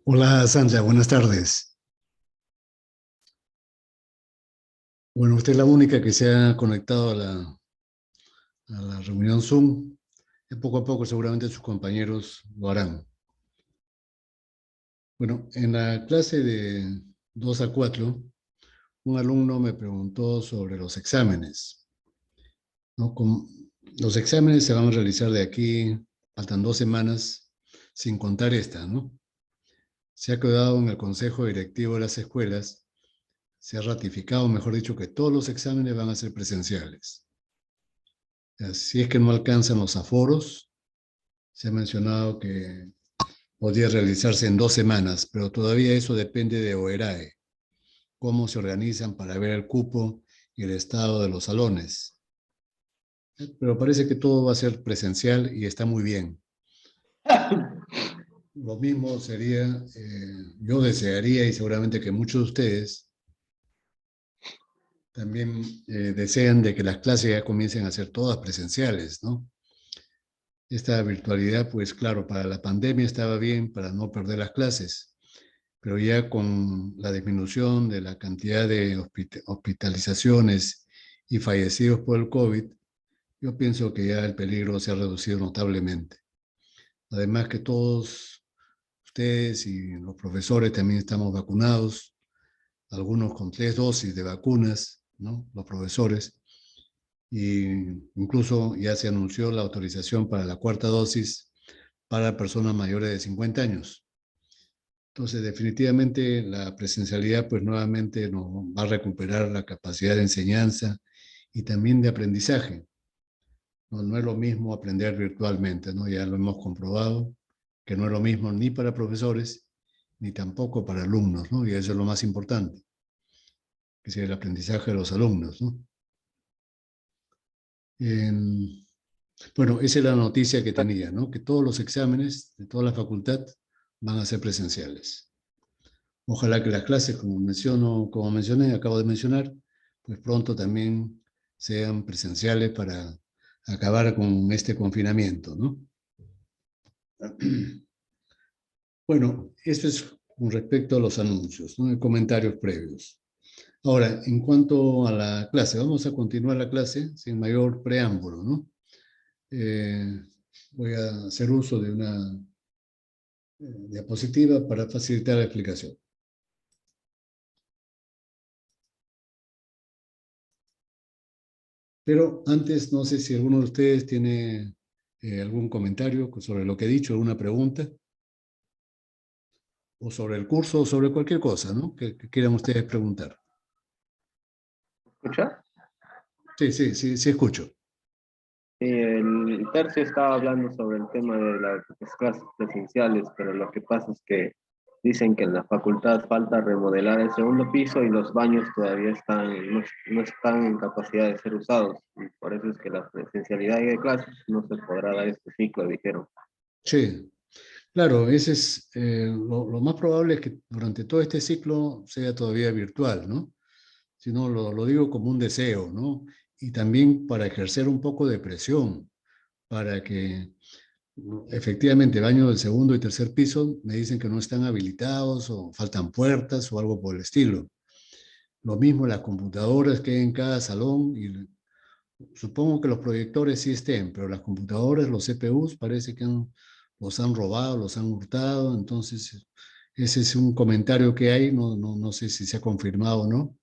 Hola Sandra, buenas tardes. Bueno, usted es la única que se ha conectado a la reunión Zoom. Y poco a poco seguramente sus compañeros lo harán. Bueno, en la clase de 2 a 4, un alumno me preguntó sobre los exámenes, ¿no? Los exámenes se van a realizar de aquí, faltan 2 semanas, sin contar esta, ¿no? Se ha quedado en el Consejo Directivo de las escuelas, se ha ratificado, mejor dicho, que todos los exámenes van a ser presenciales. Si es que no alcanzan los aforos, se ha mencionado que podría realizarse en 2 semanas, pero todavía eso depende de OERAE, cómo se organizan para ver el cupo y el estado de los salones. Pero parece que todo va a ser presencial y está muy bien. Lo mismo sería, yo desearía y seguramente que muchos de ustedes también desean de que las clases ya comiencen a ser todas presenciales, ¿no? Esta virtualidad, pues claro, para la pandemia estaba bien para no perder las clases, pero ya con la disminución de la cantidad de hospitalizaciones y fallecidos por el COVID, yo pienso que ya el peligro se ha reducido notablemente. Además que todos ustedes y los profesores también estamos vacunados, algunos con 3 dosis de vacunas, ¿no? Los profesores, y incluso ya se anunció la autorización para la cuarta dosis para personas mayores de 50 años. Entonces, definitivamente la presencialidad, pues nuevamente nos va a recuperar la capacidad de enseñanza y también de aprendizaje. No, no es lo mismo aprender virtualmente, ¿no? Ya lo hemos comprobado, que no es lo mismo ni para profesores, ni tampoco para alumnos, ¿no? Y eso es lo más importante, que es el aprendizaje de los alumnos, ¿no? En- bueno, esa es la noticia que tenía, ¿no? Que todos los exámenes de toda la facultad van a ser presenciales. Ojalá que las clases, como mencioné, acabo de mencionar, pues pronto también sean presenciales para acabar con este confinamiento, ¿no? Bueno, eso es con respecto a los anuncios, ¿no? Y comentarios previos. Ahora, en cuanto a la clase, vamos a continuar la clase sin mayor preámbulo, ¿no? Eh, Voy a hacer uso de una diapositiva para facilitar la explicación. Pero antes, no sé si alguno de ustedes tiene algún comentario sobre lo que he dicho, alguna pregunta, o sobre el curso, o sobre cualquier cosa, ¿no? Que quieran ustedes preguntar. ¿Escucha? Sí, sí, sí, sí escucho. El tercio estaba hablando sobre el tema de las clases presenciales, pero lo que pasa es que dicen que en la facultad falta remodelar el segundo piso y los baños todavía no están en capacidad de ser usados. Y por eso es que la presencialidad de clases no se podrá dar este ciclo, dijeron. Sí, claro, ese es, lo más probable es que durante todo este ciclo sea todavía virtual, ¿no? Si no, lo digo como un deseo, ¿no? Y también para ejercer un poco de presión, para que efectivamente baños del segundo y tercer piso me dicen que no están habilitados o faltan puertas o algo por el estilo. Lo mismo las computadoras que hay en cada salón y supongo que los proyectores sí estén, pero las computadoras, los CPUs parece que los han robado, los han hurtado, entonces ese es un comentario que hay, no sé si se ha confirmado o no.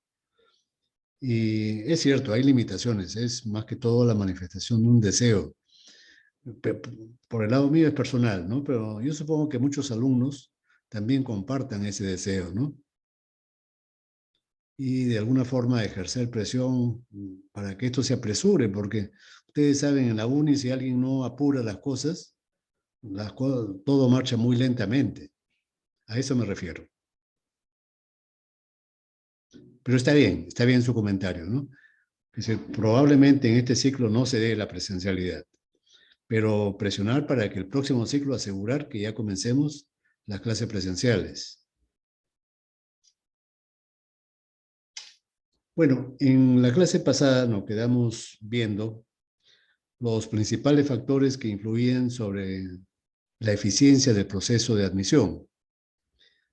Y es cierto, hay limitaciones, es más que todo la manifestación de un deseo. Pe- Por el lado mío es personal, ¿no? Pero yo supongo que muchos alumnos también compartan ese deseo, ¿no? Y de alguna forma ejercer presión para que esto se apresure, porque ustedes saben, en la uni si alguien no apura las cosas, todo marcha muy lentamente. A eso me refiero. Pero está bien su comentario, ¿no? Es decir, probablemente en este ciclo no se dé la presencialidad, pero presionar para que el próximo ciclo asegurar que ya comencemos las clases presenciales. Bueno, en la clase pasada nos quedamos viendo los principales factores que influyen sobre la eficiencia del proceso de admisión.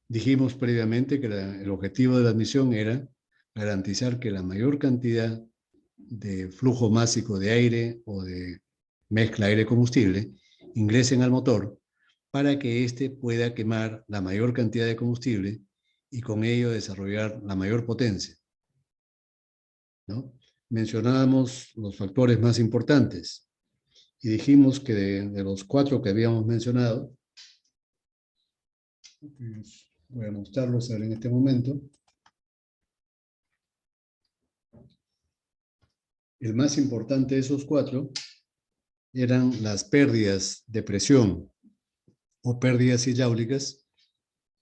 Dijimos previamente que el objetivo de la admisión era garantizar que la mayor cantidad de flujo másico de aire o de mezcla aire-combustible ingresen al motor para que éste pueda quemar la mayor cantidad de combustible y con ello desarrollar la mayor potencia, ¿no? Mencionábamos los factores más importantes y dijimos que de los 4 que habíamos mencionado, voy a mostrarlos en este momento, el más importante de esos 4 eran las pérdidas de presión o pérdidas hidráulicas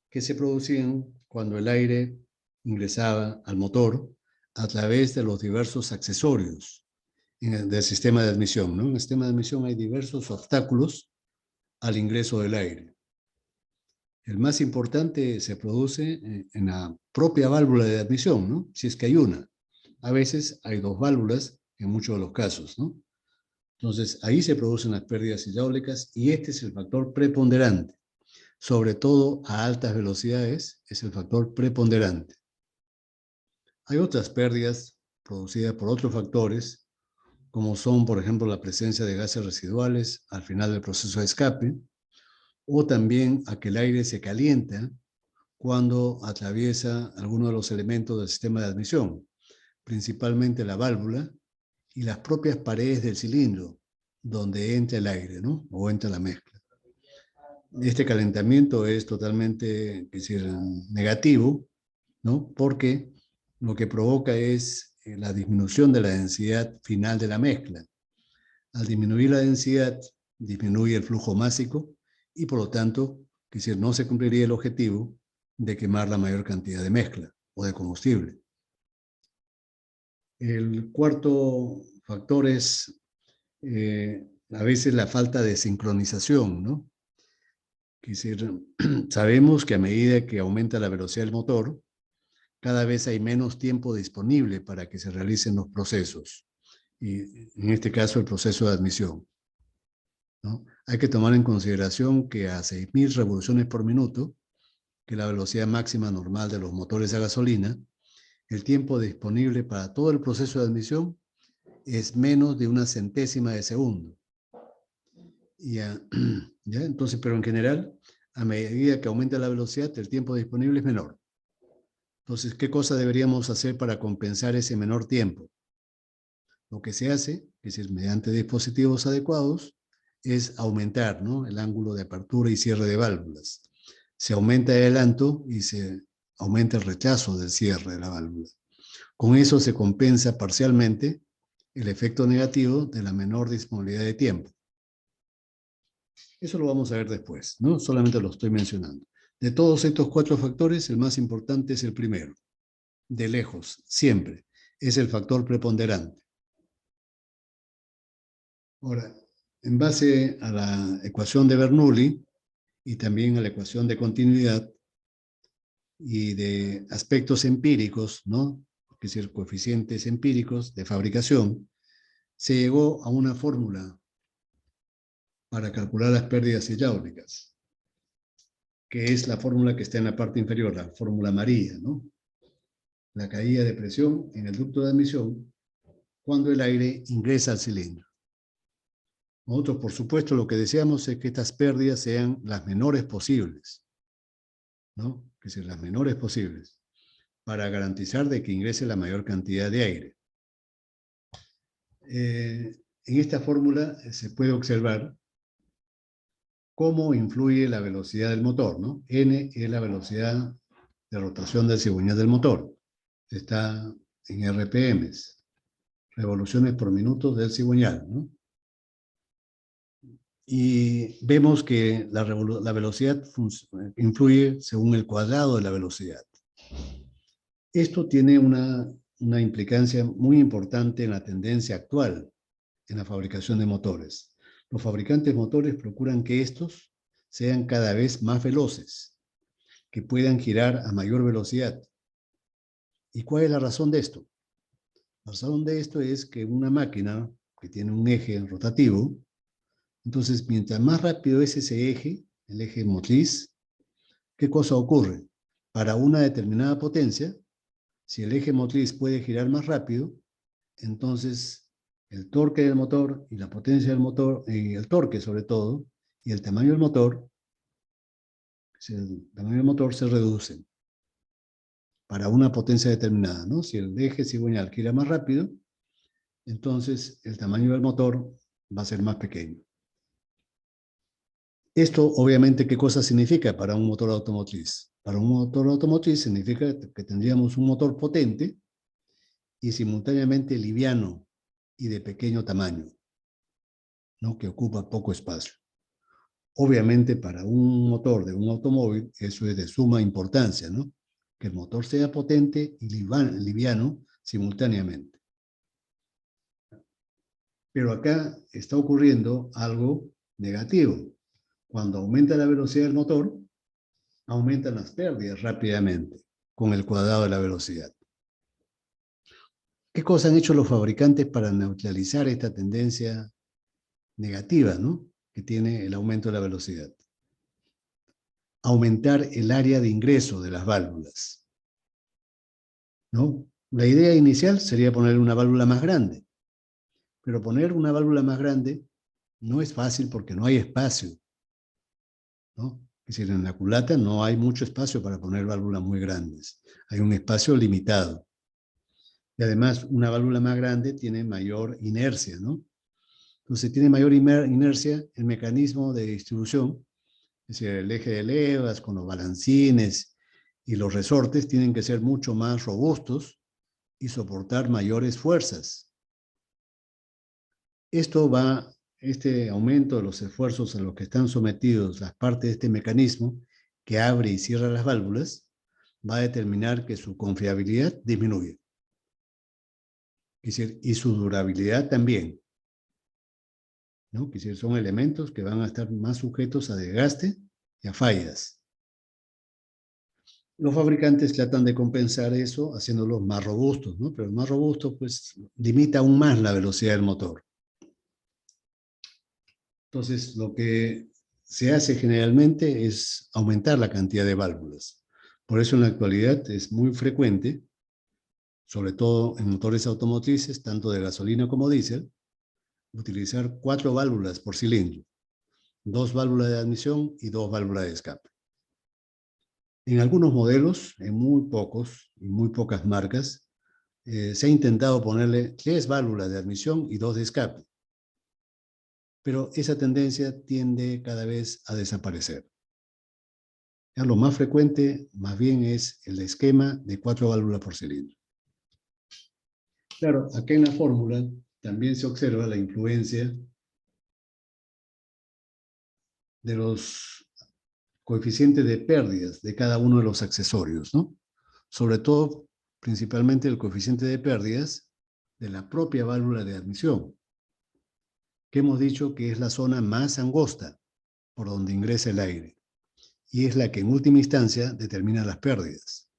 que se producían cuando el aire ingresaba al motor a través de los diversos accesorios del sistema de admisión, ¿no? En el sistema de admisión hay diversos obstáculos al ingreso del aire. El más importante se produce en la propia válvula de admisión, ¿no? Si es que hay una. A veces hay 2 válvulas en muchos de los casos, ¿no? Entonces, ahí se producen las pérdidas hidráulicas y este es el factor preponderante. Sobre todo a altas velocidades, es el factor preponderante. Hay otras pérdidas producidas por otros factores, como son, por ejemplo, la presencia de gases residuales al final del proceso de escape, o también a que el aire se calienta cuando atraviesa alguno de los elementos del sistema de admisión, principalmente la válvula y las propias paredes del cilindro, donde entra el aire, ¿no? O entra la mezcla. Este calentamiento es totalmente, es decir, negativo, ¿no? Porque lo que provoca es la disminución de la densidad final de la mezcla. Al disminuir la densidad, disminuye el flujo másico y por lo tanto, es decir, no se cumpliría el objetivo de quemar la mayor cantidad de mezcla o de combustible. El cuarto factor es a veces la falta de sincronización, ¿no? Es decir, sabemos que a medida que aumenta la velocidad del motor, cada vez hay menos tiempo disponible para que se realicen los procesos. Y en este caso, el proceso de admisión, ¿no? Hay que tomar en consideración que a 6.000 revoluciones por minuto, que es la velocidad máxima normal de los motores a gasolina, el tiempo disponible para todo el proceso de admisión es menos de una centésima de segundo. ¿Ya? Entonces, pero en general, a medida que aumenta la velocidad, el tiempo disponible es menor. Entonces, ¿qué cosa deberíamos hacer para compensar ese menor tiempo? Lo que se hace, es decir, mediante dispositivos adecuados, es aumentar, ¿no?, el ángulo de apertura y cierre de válvulas. Se aumenta el adelanto y se aumenta el rechazo del cierre de la válvula. Con eso se compensa parcialmente el efecto negativo de la menor disponibilidad de tiempo. Eso lo vamos a ver después, ¿no? Solamente lo estoy mencionando. De todos estos 4 factores, el más importante es el primero. De lejos, siempre. Es el factor preponderante. Ahora, en base a la ecuación de Bernoulli y también a la ecuación de continuidad y de aspectos empíricos, ¿no?, es decir, coeficientes empíricos de fabricación, se llegó a una fórmula para calcular las pérdidas hidráulicas, que es la fórmula que está en la parte inferior, la fórmula amarilla, ¿no? La caída de presión en el ducto de admisión cuando el aire ingresa al cilindro. Nosotros, por supuesto, lo que deseamos es que estas pérdidas sean las menores posibles, ¿no? Es decir, las menores posibles, para garantizar de que ingrese la mayor cantidad de aire. En esta fórmula se puede observar cómo influye la velocidad del motor, ¿no? N es la velocidad de rotación del cigüeñal del motor. Está en RPMs, revoluciones por minuto del cigüeñal, ¿no? Y vemos que la velocidad influye según el cuadrado de la velocidad. Esto tiene una implicancia muy importante en la tendencia actual en la fabricación de motores. Los fabricantes de motores procuran que estos sean cada vez más veloces, que puedan girar a mayor velocidad. ¿Y cuál es la razón de esto? La razón de esto es que una máquina que tiene un eje rotativo Entonces, mientras más rápido es ese eje, el eje motriz, ¿qué cosa ocurre? Para una determinada potencia, si el eje motriz puede girar más rápido, entonces el torque del motor y la potencia del motor, y el torque sobre todo, y el tamaño del motor, se reducen para una potencia determinada, ¿no? Si el eje cigüeñal gira más rápido, entonces el tamaño del motor va a ser más pequeño. Esto, obviamente, ¿qué cosa significa para un motor automotriz? Para un motor automotriz significa que tendríamos un motor potente y simultáneamente liviano y de pequeño tamaño, ¿no? Que ocupa poco espacio. Obviamente, para un motor de un automóvil, eso es de suma importancia, ¿no? Que el motor sea potente y liviano simultáneamente. Pero acá está ocurriendo algo negativo. Cuando aumenta la velocidad del motor, aumentan las pérdidas rápidamente con el cuadrado de la velocidad. ¿Qué cosas han hecho los fabricantes para neutralizar esta tendencia negativa, ¿no? Que tiene el aumento de la velocidad? Aumentar el área de ingreso de las válvulas, ¿no? La idea inicial sería poner una válvula más grande, pero poner una válvula más grande no es fácil porque no hay espacio, ¿no? Es decir, en la culata no hay mucho espacio para poner válvulas muy grandes, hay un espacio limitado. Y además, una válvula más grande tiene mayor inercia, ¿no? Entonces, tiene mayor inercia el mecanismo de distribución, es decir, el eje de levas con los balancines y los resortes tienen que ser mucho más robustos y soportar mayores fuerzas. Este aumento de los esfuerzos a los que están sometidos las partes de este mecanismo que abre y cierra las válvulas, va a determinar que su confiabilidad disminuye. Es decir, y su durabilidad también, ¿no? Es decir, son elementos que van a estar más sujetos a desgaste y a fallas. Los fabricantes tratan de compensar eso haciéndolos más robustos, ¿no? Pero el más robusto, pues, limita aún más la velocidad del motor. Entonces, lo que se hace generalmente es aumentar la cantidad de válvulas. Por eso en la actualidad es muy frecuente, sobre todo en motores automotrices, tanto de gasolina como diésel, utilizar 4 válvulas por cilindro, 2 válvulas de admisión y 2 válvulas de escape. En algunos modelos, en muy pocos y muy pocas marcas, se ha intentado ponerle 3 válvulas de admisión y 2 de escape, pero esa tendencia tiende cada vez a desaparecer. Ya lo más frecuente, más bien, es el esquema de 4 válvulas por cilindro. Claro, acá en la fórmula también se observa la influencia de los coeficientes de pérdidas de cada uno de los accesorios, ¿no? Sobre todo, principalmente el coeficiente de pérdidas de la propia válvula de admisión, que hemos dicho que es la zona más angosta por donde ingresa el aire, y es la que en última instancia determina las pérdidas,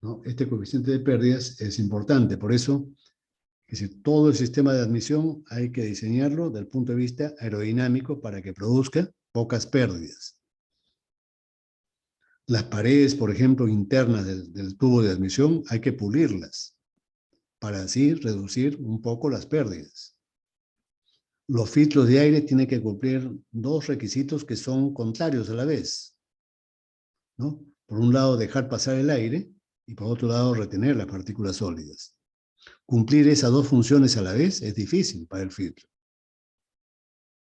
¿no? Este coeficiente de pérdidas es importante, por eso es decir, todo el sistema de admisión hay que diseñarlo desde el punto de vista aerodinámico para que produzca pocas pérdidas. Las paredes, por ejemplo, internas del tubo de admisión, hay que pulirlas para así reducir un poco las pérdidas. Los filtros de aire tienen que cumplir 2 requisitos que son contrarios a la vez, ¿no? Por un lado, dejar pasar el aire y por otro lado, retener las partículas sólidas. Cumplir esas 2 funciones a la vez es difícil para el filtro,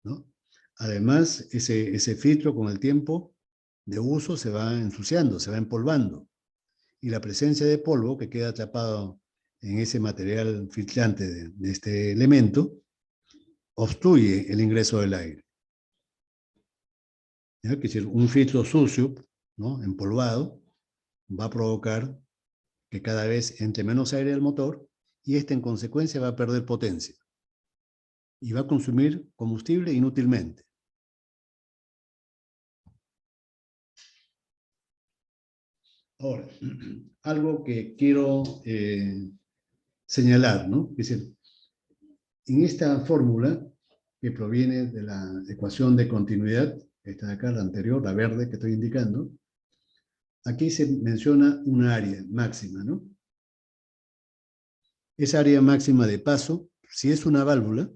¿no? Además, ese filtro con el tiempo de uso se va ensuciando, se va empolvando. Y la presencia de polvo que queda atrapado en ese material filtrante de este elemento obstruye el ingreso del aire. ¿Ya? Es decir, un filtro sucio, ¿no? Empolvado, va a provocar que cada vez entre menos aire al motor y este en consecuencia va a perder potencia y va a consumir combustible inútilmente. Ahora, algo que quiero señalar, ¿no? Es decir, en esta fórmula que proviene de la ecuación de continuidad, esta de acá, la anterior, la verde que estoy indicando. Aquí se menciona una área máxima, ¿no? Esa área máxima de paso, si es una válvula,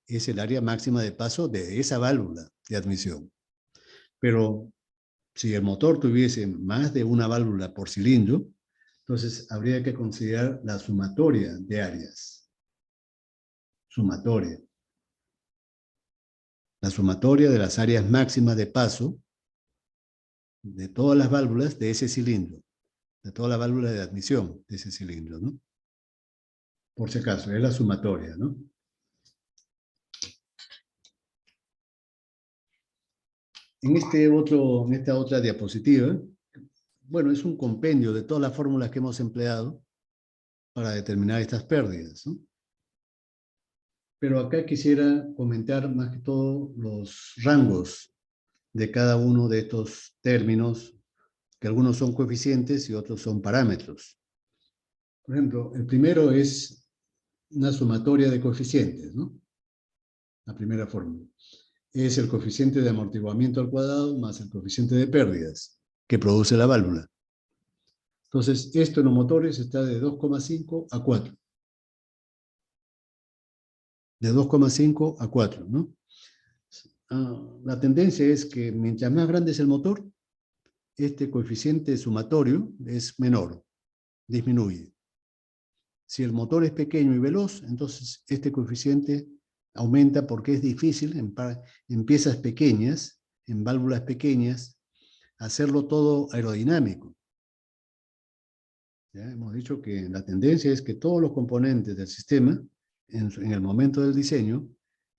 es el área máxima de paso de esa válvula de admisión. Pero si el motor tuviese más de una válvula por cilindro, entonces habría que considerar la sumatoria de áreas. Sumatoria. La sumatoria de las áreas máximas de paso de todas las válvulas de ese cilindro, de toda la válvula de admisión de ese cilindro, ¿no? Por si acaso, es la sumatoria, ¿no? En esta otra diapositiva, bueno, es un compendio de todas las fórmulas que hemos empleado para determinar estas pérdidas, ¿no? Pero acá quisiera comentar más que todo los rangos de cada uno de estos términos, que algunos son coeficientes y otros son parámetros. Por ejemplo, el primero es una sumatoria de coeficientes, ¿no? La primera fórmula. Es el coeficiente de amortiguamiento al cuadrado más el coeficiente de pérdidas que produce la válvula. Entonces, esto en los motores está de 2,5 a 4. De 2,5 a 4, ¿no? La tendencia es que mientras más grande es el motor, este coeficiente sumatorio es menor, disminuye. Si el motor es pequeño y veloz, entonces este coeficiente aumenta porque es difícil en piezas pequeñas, en válvulas pequeñas, hacerlo todo aerodinámico. Ya hemos dicho que la tendencia es que todos los componentes del sistema, en el momento del diseño,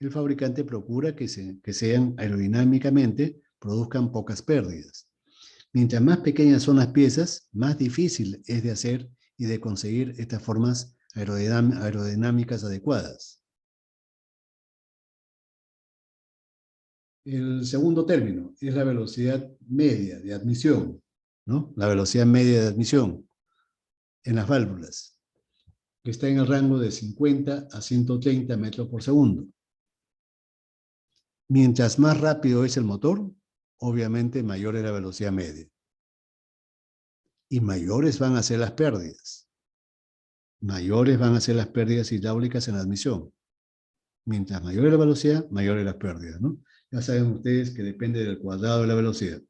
el fabricante procura que sean aerodinámicamente, produzcan pocas pérdidas. Mientras más pequeñas son las piezas, más difícil es de hacer y de conseguir estas formas aerodinámicas adecuadas. El segundo término es la velocidad media de admisión, ¿no? La velocidad media de admisión en las válvulas, que está en el rango de 50 a 130 metros por segundo. Mientras más rápido es el motor, obviamente mayor es la velocidad media. Y mayores van a ser las pérdidas. Mayores van a ser las pérdidas hidráulicas en la admisión. Mientras mayor es la velocidad, mayores las pérdidas, ¿no? Ya saben ustedes que depende del cuadrado de la velocidad.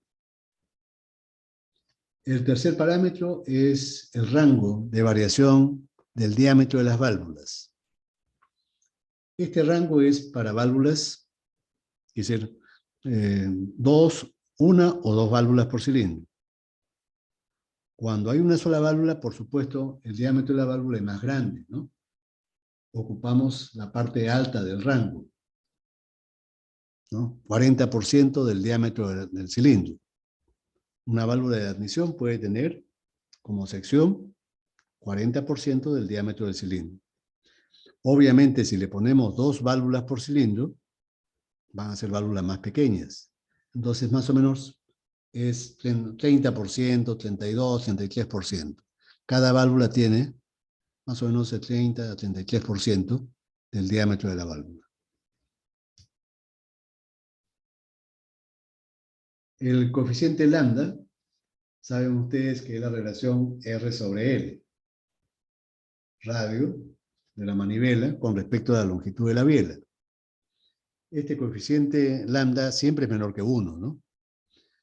El tercer parámetro es el rango de variación del diámetro de las válvulas. Este rango es para válvulas, es decir, una o dos válvulas por cilindro. Cuando hay una sola válvula, por supuesto, el diámetro de la válvula es más grande, ¿no? Ocupamos la parte alta del rango, ¿no? 40% del diámetro del cilindro. Una válvula de admisión puede tener como sección 40% del diámetro del cilindro. Obviamente, si le ponemos dos válvulas por cilindro, van a ser válvulas más pequeñas. Entonces, más o menos es 30%, 32%, 33%. Cada válvula tiene más o menos el 30 a 33% del diámetro de la válvula. El coeficiente lambda, saben ustedes que es la relación R sobre L, radio de la manivela con respecto a la longitud de la biela. Este coeficiente lambda siempre es menor que 1, ¿no?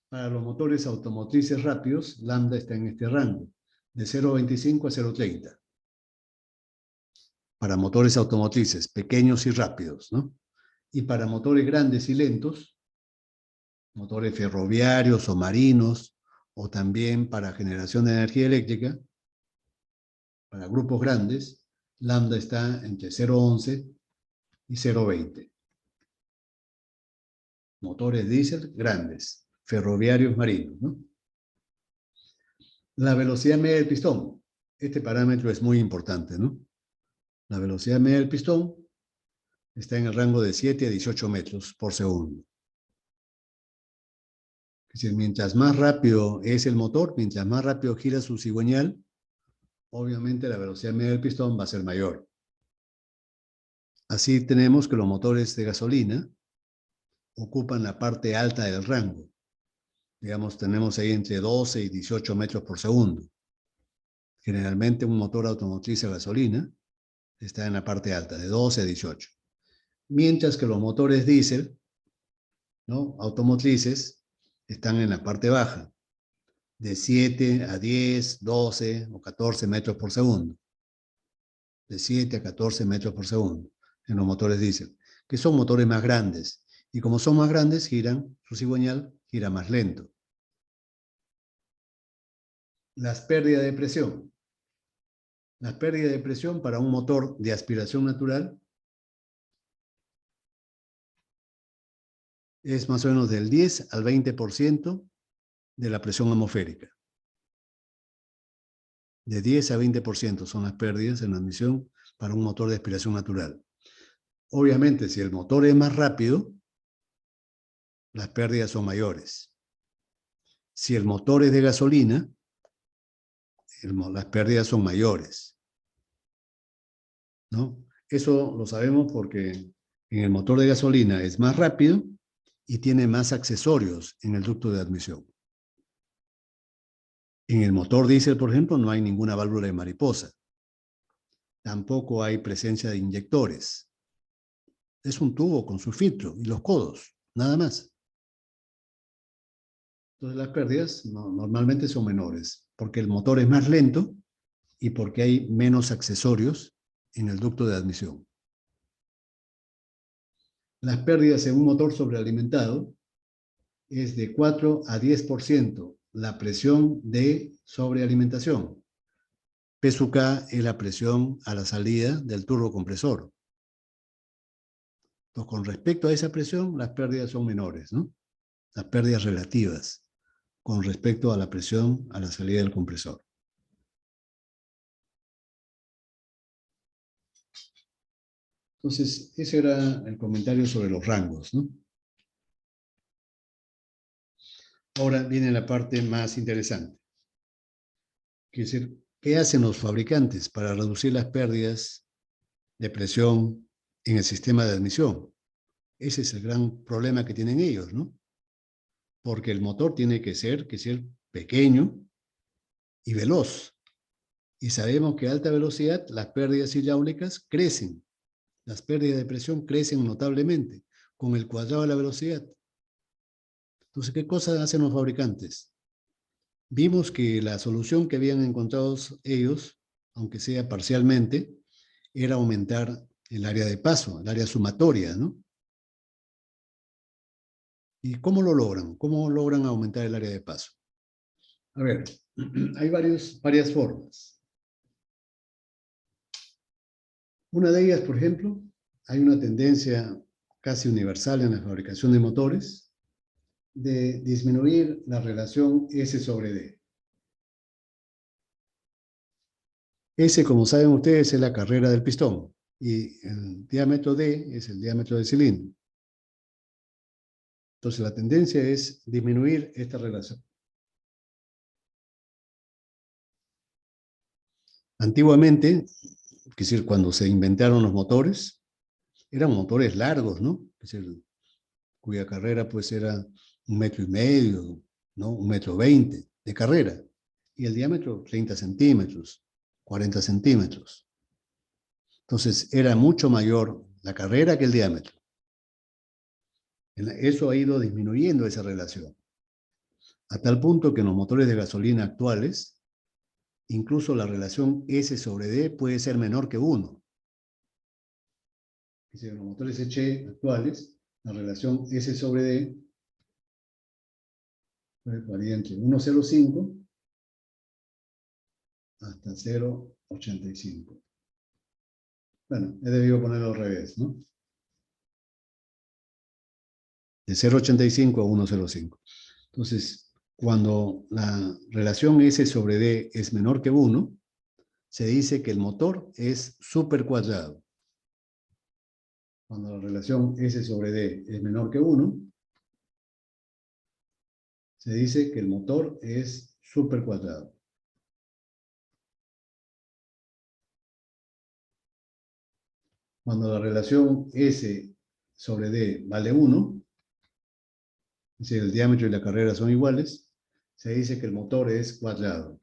Para los motores automotrices rápidos, lambda está en este rango, de 0,25 a 0,30. Para motores automotrices pequeños y rápidos, ¿no? Y para motores grandes y lentos, motores ferroviarios o marinos, o también para generación de energía eléctrica, para grupos grandes, lambda está entre 0,11 y 0,20. Motores diésel grandes, ferroviarios marinos, ¿no? La velocidad media del pistón. Este parámetro es muy importante, ¿no? La velocidad media del pistón está en el rango de 7 a 18 metros por segundo. Es decir, mientras más rápido es el motor, mientras más rápido gira su cigüeñal, obviamente la velocidad media del pistón va a ser mayor. Así tenemos que los motores de gasolina ocupan la parte alta del rango. Digamos, tenemos ahí entre 12 y 18 metros por segundo. Generalmente un motor automotriz a gasolina está en la parte alta, de 12 a 18. Mientras que los motores diésel, ¿no?, automotrices, están en la parte baja, de 7 a 10, 12 o 14 metros por segundo. De 7 a 14 metros por segundo en los motores diésel, que son motores más grandes. Y como son más grandes, su cigüeñal gira más lento. Las pérdidas de presión. Las pérdidas de presión para un motor de aspiración natural es más o menos del 10 al 20% de la presión atmosférica. De 10 a 20% son las pérdidas en la admisión para un motor de aspiración natural. Obviamente, si el motor es más rápido, las pérdidas son mayores. Si el motor es de gasolina, las pérdidas son mayores, ¿no? Eso lo sabemos porque en el motor de gasolina es más rápido y tiene más accesorios en el ducto de admisión. En el motor diésel, por ejemplo, no hay ninguna válvula de mariposa. Tampoco hay presencia de inyectores. Es un tubo con su filtro y los codos, nada más. Entonces las pérdidas normalmente son menores, porque el motor es más lento y porque hay menos accesorios en el ducto de admisión. Las pérdidas en un motor sobrealimentado es de 4 a 10% la presión de sobrealimentación. P sub K es la presión a la salida del turbocompresor. Entonces, con respecto a esa presión, las pérdidas son menores, ¿no? Las pérdidas relativas con respecto a la presión a la salida del compresor. Entonces, ese era el comentario sobre los rangos, ¿no? Ahora viene la parte más interesante. Que es decir, ¿qué hacen los fabricantes para reducir las pérdidas de presión en el sistema de admisión? Ese es el gran problema que tienen ellos, ¿no? Porque el motor tiene que ser pequeño y veloz. Y sabemos que a alta velocidad las pérdidas hidráulicas crecen. Las pérdidas de presión crecen notablemente con el cuadrado de la velocidad. Entonces, ¿qué cosas hacen los fabricantes? Vimos que la solución que habían encontrado ellos, aunque sea parcialmente, era aumentar el área de paso, el área sumatoria, ¿no? ¿Y cómo lo logran? ¿Cómo logran aumentar el área de paso? A ver, hay varias formas. Una de ellas, por ejemplo, hay una tendencia casi universal en la fabricación de motores de disminuir la relación S sobre D. S, como saben ustedes, es la carrera del pistón y el diámetro D es el diámetro del cilindro. Entonces, la tendencia es disminuir esta relación. Antiguamente, es decir, cuando se inventaron los motores, eran motores largos, ¿no? Es decir, cuya carrera pues era 1,5 metros, ¿no? 1,20 metros de carrera. Y el diámetro 30 centímetros, 40 centímetros. Entonces, era mucho mayor la carrera que el diámetro. Eso ha ido disminuyendo esa relación. A tal punto que en los motores de gasolina actuales, incluso la relación S sobre D puede ser menor que 1. En los motores HE actuales, la relación S sobre D varía entre 1,05 hasta 0,85. Bueno, he debido ponerlo al revés, ¿no? De 0,85 a 1,05. Entonces, cuando la relación S sobre D es menor que 1, se dice que el motor es supercuadrado. Cuando la relación S sobre D es menor que 1, se dice que el motor es supercuadrado. Cuando la relación S sobre D vale 1, es decir, el diámetro y la carrera son iguales, se dice que el motor es cuadrado.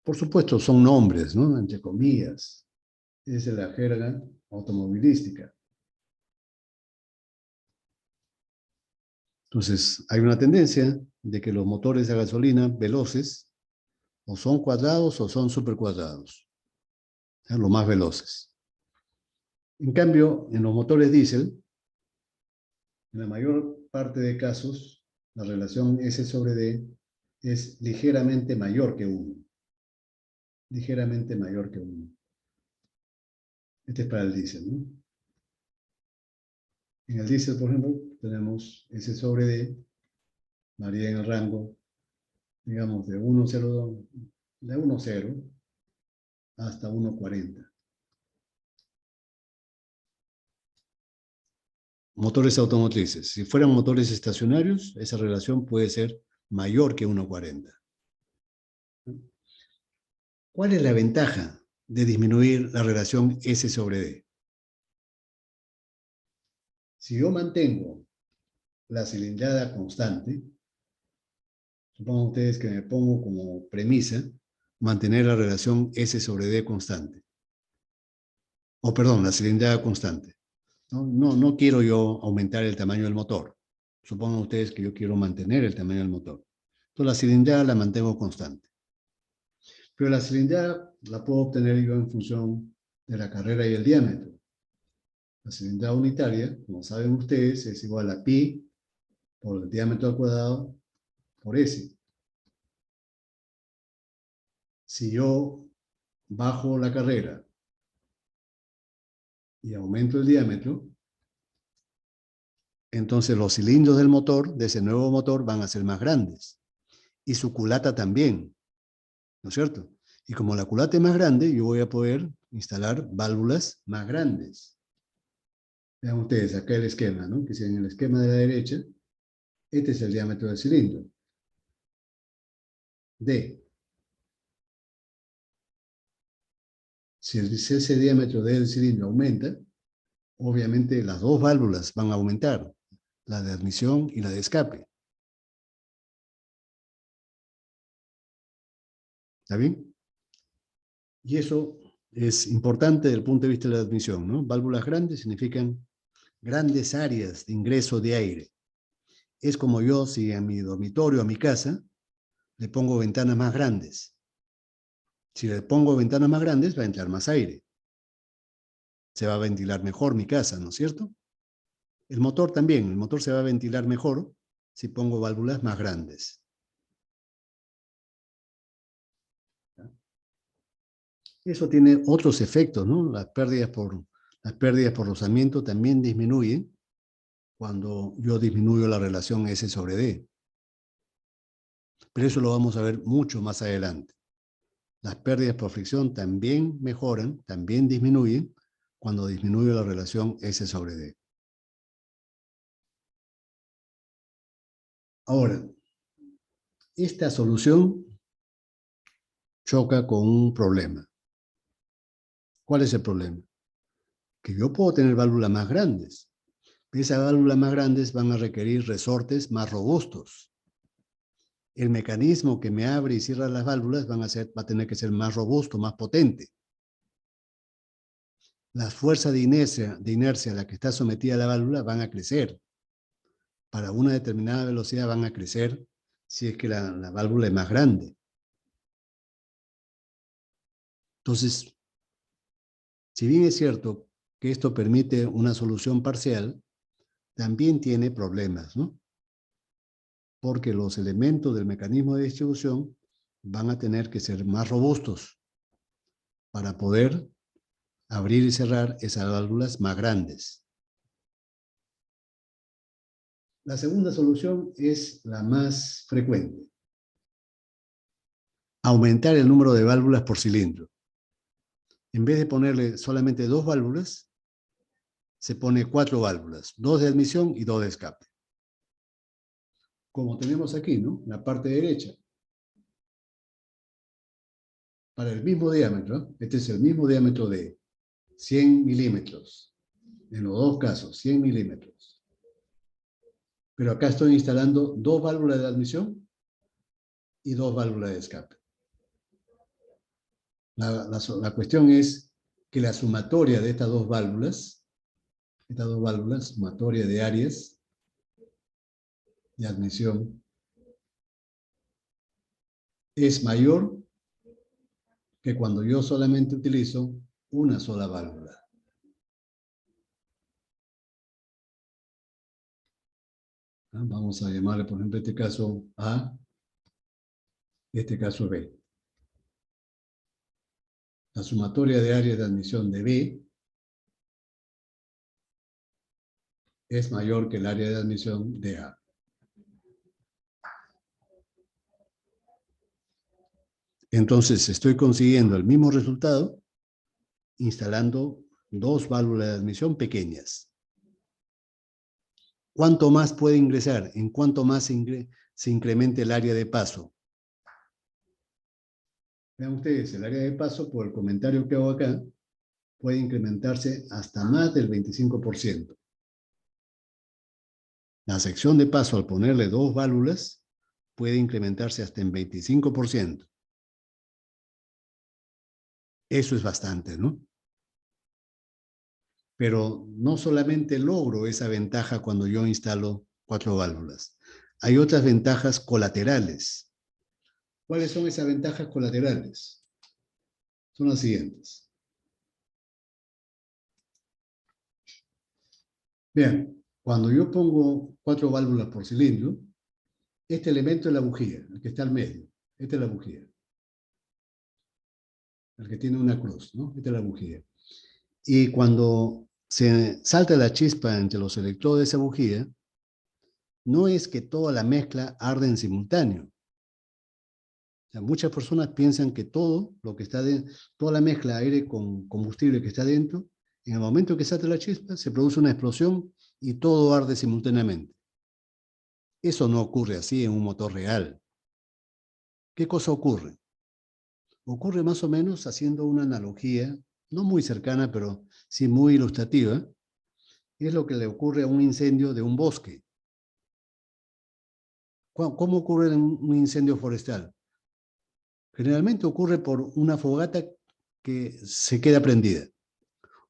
Por supuesto, son nombres, ¿no? Entre comillas. Esa es la jerga automovilística. Entonces, hay una tendencia de que los motores a gasolina veloces o son cuadrados o son supercuadrados, los más veloces. En cambio, en los motores diésel, en la mayor parte de casos, la relación S sobre D es ligeramente mayor que 1. Ligeramente mayor que 1. Este es para el diésel, ¿no? En el diésel, por ejemplo, tenemos S sobre D, varía en el rango, digamos, de 1,0 hasta 1,40. Motores automotrices. Si fueran motores estacionarios, esa relación puede ser mayor que 1,40. ¿Cuál es la ventaja de disminuir la relación S sobre D? Si yo mantengo la cilindrada constante, supongan ustedes que me pongo como premisa mantener la relación S sobre D constante. O perdón, la cilindrada constante. No quiero yo aumentar el tamaño del motor. Supongan ustedes que yo quiero mantener el tamaño del motor. Entonces la cilindrada la mantengo constante. Pero la cilindrada la puedo obtener yo en función de la carrera y el diámetro. La cilindrada unitaria, como saben ustedes, es igual a pi por el diámetro al cuadrado por S. Si yo bajo la carrera y aumento el diámetro, entonces los cilindros del motor, de ese nuevo motor, van a ser más grandes. Y su culata también, ¿no es cierto? Y como la culata es más grande, yo voy a poder instalar válvulas más grandes. Vean ustedes acá el esquema, ¿no? Que si en el esquema de la derecha, este es el diámetro del cilindro. D. Si ese diámetro del cilindro aumenta, obviamente las dos válvulas van a aumentar, la de admisión y la de escape. ¿Está bien? Y eso es importante desde el punto de vista de la admisión, ¿no? Válvulas grandes significan grandes áreas de ingreso de aire. Es como yo, si a mi dormitorio, a mi casa, le pongo ventanas más grandes. Si le pongo ventanas más grandes, va a entrar más aire. Se va a ventilar mejor mi casa, ¿no es cierto? El motor también, el motor se va a ventilar mejor si pongo válvulas más grandes. Eso tiene otros efectos, ¿no? Las pérdidas por rozamiento también disminuyen cuando yo disminuyo la relación S sobre D. Pero eso lo vamos a ver mucho más adelante. Las pérdidas por fricción también mejoran, también disminuyen cuando disminuyo la relación S sobre D. Ahora, esta solución choca con un problema. ¿Cuál es el problema? Que yo puedo tener válvulas más grandes. Esas válvulas más grandes van a requerir resortes más robustos. El mecanismo que me abre y cierra las válvulas va a tener que ser más robusto, más potente. Las fuerzas de inercia a la que está sometida la válvula van a crecer. Para una determinada velocidad van a crecer si es que la válvula es más grande. Entonces, si bien es cierto que esto permite una solución parcial, también tiene problemas, ¿no? Porque los elementos del mecanismo de distribución van a tener que ser más robustos para poder abrir y cerrar esas válvulas más grandes. La segunda solución es la más frecuente. Aumentar el número de válvulas por cilindro. En vez de ponerle solamente 2 válvulas, se pone 4 válvulas, 2 de admisión y 2 de escape. Como tenemos aquí, ¿no? En la parte derecha. para el mismo diámetro. Este es el mismo diámetro de 100 milímetros. En los dos casos, 100 milímetros. Pero acá estoy instalando dos válvulas de admisión y dos válvulas de escape. La cuestión es que la sumatoria de estas dos válvulas, sumatoria de áreas de admisión, es mayor que cuando yo solamente utilizo una sola válvula. Vamos a llamarle, por ejemplo, este caso A, este caso B. La sumatoria de áreas de admisión de B es mayor que el área de admisión de A. Entonces, estoy consiguiendo el mismo resultado instalando dos válvulas de admisión pequeñas. ¿Cuánto más puede ingresar? ¿En cuánto más se incrementa el área de paso? Vean ustedes, el área de paso, por el comentario que hago acá, puede incrementarse hasta más del 25%. La sección de paso, al ponerle dos válvulas, puede incrementarse hasta en 25%. Eso es bastante, ¿no? Pero no solamente logro esa ventaja cuando yo instalo 4 válvulas. Hay otras ventajas colaterales. ¿Cuáles son esas ventajas colaterales? Son las siguientes. Vean, cuando yo pongo 4 válvulas por cilindro, este elemento es la bujía, el que está al medio. Esta es la bujía. El que tiene una cruz, ¿no? Esta es la bujía. Y cuando se salta la chispa entre los electrodos de esa bujía, no es que toda la mezcla arde en simultáneo. O sea, muchas personas piensan que todo lo que está dentro, toda la mezcla aire con combustible que está dentro, en el momento que salta la chispa, se produce una explosión y todo arde simultáneamente. Eso no ocurre así en un motor real. ¿Qué cosa ocurre? Ocurre más o menos haciendo una analogía, no muy cercana, pero sí muy ilustrativa, es lo que le ocurre a un incendio de un bosque. ¿Cómo ocurre un incendio forestal? Generalmente ocurre por una fogata que se queda prendida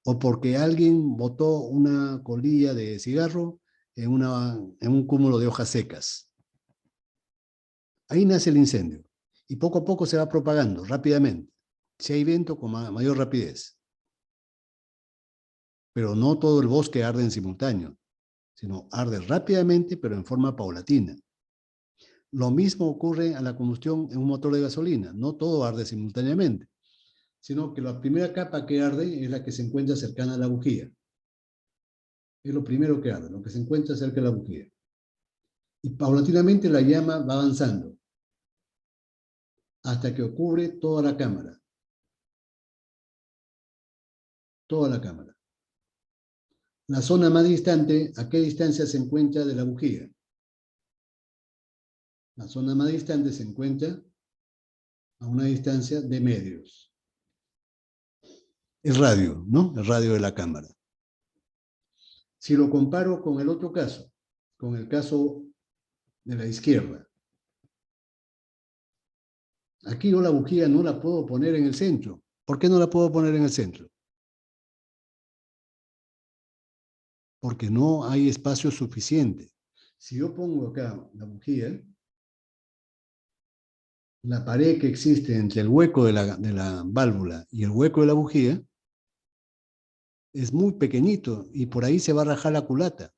o porque alguien botó una colilla de cigarro en un cúmulo de hojas secas. Ahí nace el incendio y poco a poco se va propagando rápidamente. Si hay viento, con mayor rapidez. Pero no todo el bosque arde en simultáneo, sino arde rápidamente, pero en forma paulatina. Lo mismo ocurre a la combustión en un motor de gasolina. No todo arde simultáneamente, sino que la primera capa que arde es la que se encuentra cercana a la bujía. Es lo primero que arde, lo que se encuentra cerca de la bujía. Y paulatinamente la llama va avanzando hasta que cubre toda la cámara. Toda la cámara. La zona más distante, ¿a qué distancia se encuentra de la bujía? La zona más distante se encuentra a una distancia de medios. El radio, ¿no? El radio de la cámara. Si lo comparo con el otro caso, con el caso de la izquierda, aquí yo la bujía no la puedo poner en el centro. ¿Por qué no la puedo poner en el centro? Porque no hay espacio suficiente. Si yo pongo acá la bujía, la pared que existe entre el hueco de la válvula y el hueco de la bujía es muy pequeñito y por ahí se va a rajar la culata.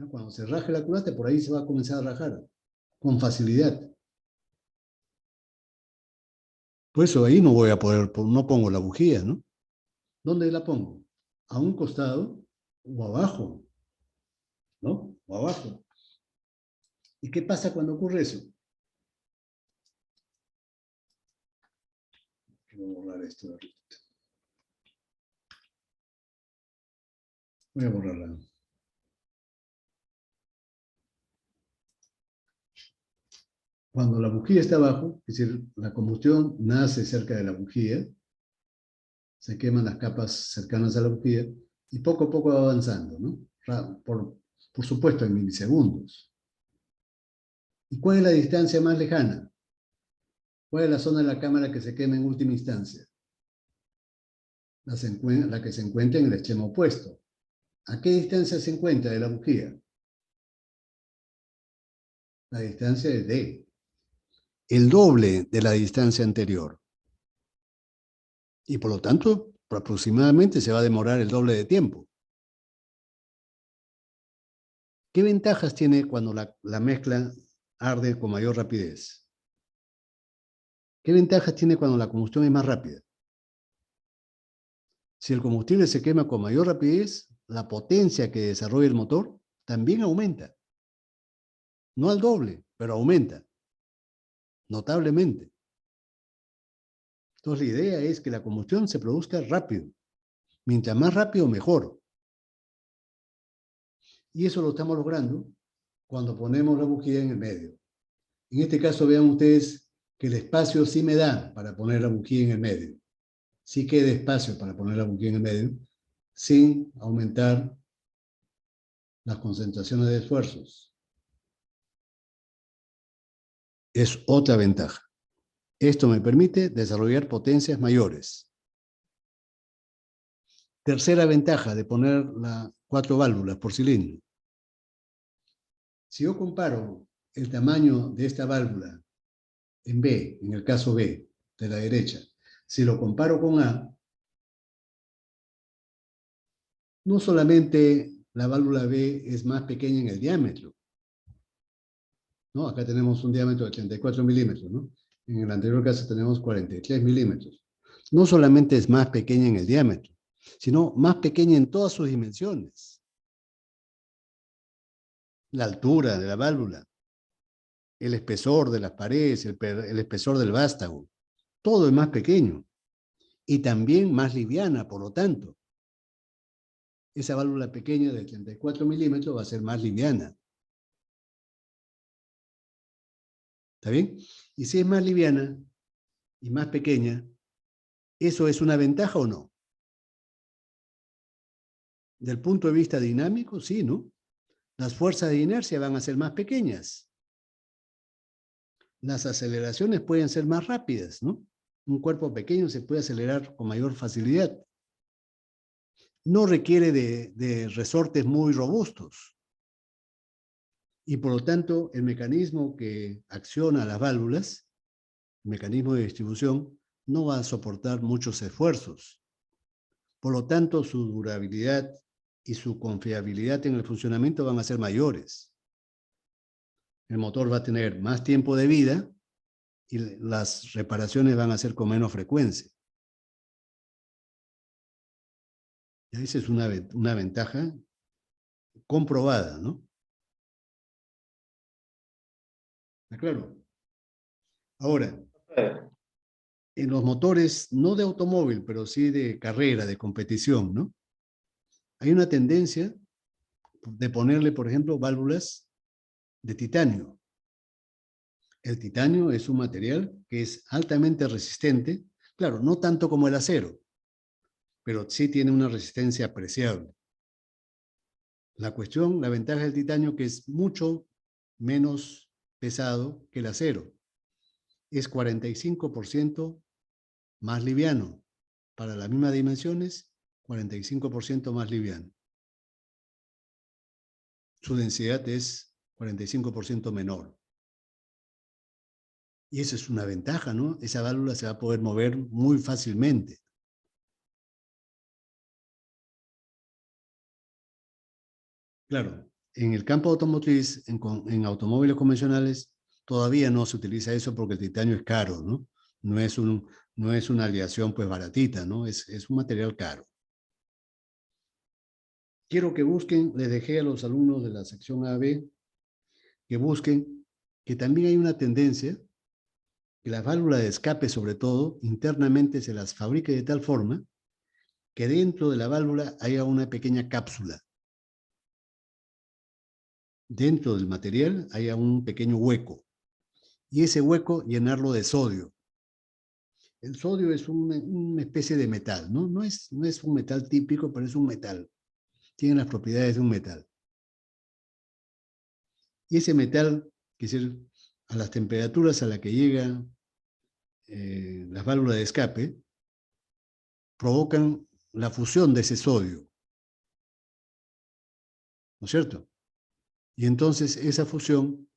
Cuando se raje la culata, por ahí se va a comenzar a rajar con facilidad. Por eso ahí no voy a poder, no pongo la bujía, ¿no? ¿Dónde la pongo? A un costado o abajo, ¿no? O abajo. ¿Y qué pasa cuando ocurre eso? Voy a borrar esto de aquí. Voy a borrarla. Cuando la bujía está abajo, es decir, la combustión nace cerca de la bujía, se queman las capas cercanas a la bujía y poco a poco va avanzando, ¿no? Por supuesto, en milisegundos. ¿Y cuál es la distancia más lejana? ¿Cuál es la zona de la cámara que se quema en última instancia? La que se encuentra en el extremo opuesto. ¿A qué distancia se encuentra de la bujía? La distancia es D. El doble de la distancia anterior. Y por lo tanto, aproximadamente se va a demorar el doble de tiempo. ¿Qué ventajas tiene cuando la mezcla arde con mayor rapidez? ¿Qué ventajas tiene cuando la combustión es más rápida? Si el combustible se quema con mayor rapidez, la potencia que desarrolla el motor también aumenta. No al doble, pero aumenta notablemente. Entonces la idea es que la combustión se produzca rápido. Mientras más rápido, mejor. Y eso lo estamos logrando cuando ponemos la bujía en el medio. En este caso, vean ustedes que el espacio sí me da para poner la bujía en el medio. Sí queda espacio para poner la bujía en el medio, sin aumentar las concentraciones de esfuerzos. Es otra ventaja. Esto me permite desarrollar potencias mayores. Tercera ventaja de poner las 4 válvulas por cilindro. Si yo comparo el tamaño de esta válvula en B, en el caso B, de la derecha, si lo comparo con A, no solamente la válvula B es más pequeña en el diámetro, ¿no? Acá tenemos un diámetro de 34 milímetros, ¿no? En el anterior caso tenemos 43 milímetros. No solamente es más pequeña en el diámetro, sino más pequeña en todas sus dimensiones. La altura de la válvula, el espesor de las paredes, el espesor del vástago, todo es más pequeño y también más liviana, por lo tanto. Esa válvula pequeña de 34 milímetros va a ser más liviana. ¿Está bien? Y si es más liviana y más pequeña, ¿eso es una ventaja o no? Del punto de vista dinámico, sí, ¿no? Las fuerzas de inercia van a ser más pequeñas. Las aceleraciones pueden ser más rápidas, ¿no? Un cuerpo pequeño se puede acelerar con mayor facilidad. No requiere de resortes muy robustos. Y por lo tanto, el mecanismo que acciona las válvulas, el mecanismo de distribución, no va a soportar muchos esfuerzos. Por lo tanto, su durabilidad y su confiabilidad en el funcionamiento van a ser mayores. El motor va a tener más tiempo de vida y las reparaciones van a ser con menos frecuencia. Y esa es una ventaja comprobada, ¿no? ¿Está claro? Ahora, en los motores, no de automóvil, pero sí de carrera, de competición, ¿no? Hay una tendencia de ponerle, por ejemplo, válvulas de titanio. El titanio es un material que es altamente resistente, claro, no tanto como el acero, pero sí tiene una resistencia apreciable. La ventaja del titanio que es mucho menos pesado que el acero. Es 45% más liviano. Para las mismas dimensiones, 45% más liviano. Su densidad es 45% menor. Y esa es una ventaja, ¿no? Esa válvula se va a poder mover muy fácilmente. Claro, en el campo automotriz, en automóviles convencionales, todavía no se utiliza eso porque el titanio es caro, ¿no? No es, no es una aleación pues baratita, ¿no? Es un material caro. Quiero que busquen, les dejé a los alumnos de la sección AB, que busquen que también hay una tendencia que las válvulas de escape, sobre todo, internamente se las fabrique de tal forma que dentro de la válvula haya una pequeña cápsula. Dentro del material haya un pequeño hueco. y ese hueco llenarlo de sodio. El sodio es una especie de metal, ¿no? No es un metal típico, pero es un metal. Tiene las propiedades de un metal. Y ese metal, que es decir, a las temperaturas a las que llegan las válvulas de escape, provocan la fusión de ese sodio, ¿no es cierto? Y entonces esa fusión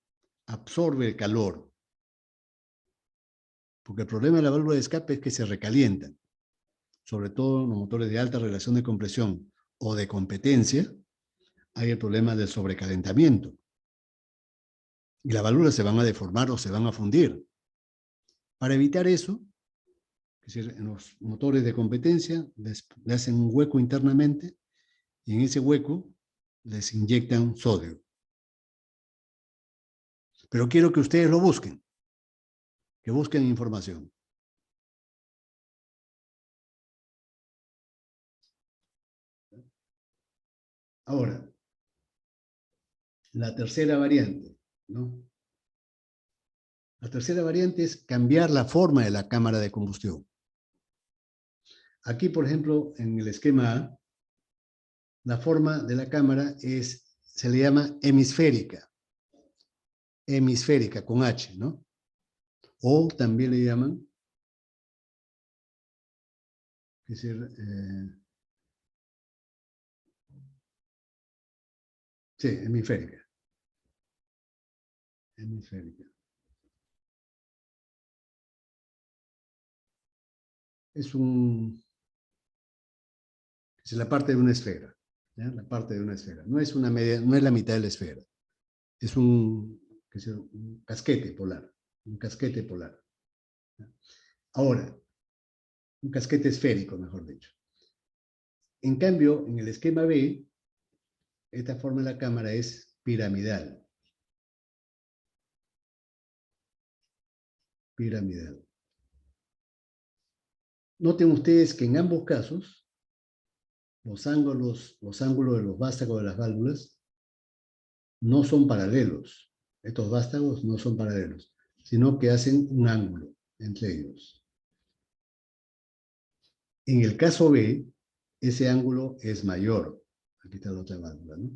absorbe el calor, porque el problema de la válvula de escape es que se recalientan, sobre todo en los motores de alta relación de compresión o de competencia, hay el problema del sobrecalentamiento. Y las válvulas se van a deformar o se van a fundir. Para evitar eso, es decir, en los motores de competencia le hacen un hueco internamente y en ese hueco les inyectan sodio. Pero quiero que ustedes lo busquen, que busquen información. Ahora, la tercera variante, ¿no? La tercera variante es cambiar la forma de la cámara de combustión. Aquí, por ejemplo, en el esquema A, la forma de la cámara se le llama hemisférica. Hemisférica, con H, ¿no? O también le llaman, es decir, sí, hemisférica. Hemisférica. Es la parte de una esfera, ¿ya? La parte de una esfera. No es una media, no es la mitad de la esfera. Es un casquete polar. Un casquete polar. ¿Ya? Ahora, un casquete esférico, mejor dicho. En cambio, en el esquema B, esta forma de la cámara es piramidal. Piramidal. Noten ustedes que en ambos casos, los ángulos de los vástagos de las válvulas no son paralelos. Estos vástagos no son paralelos, sino que hacen un ángulo entre ellos. En el caso B, ese ángulo es mayor. Aquí está la otra válvula, ¿no?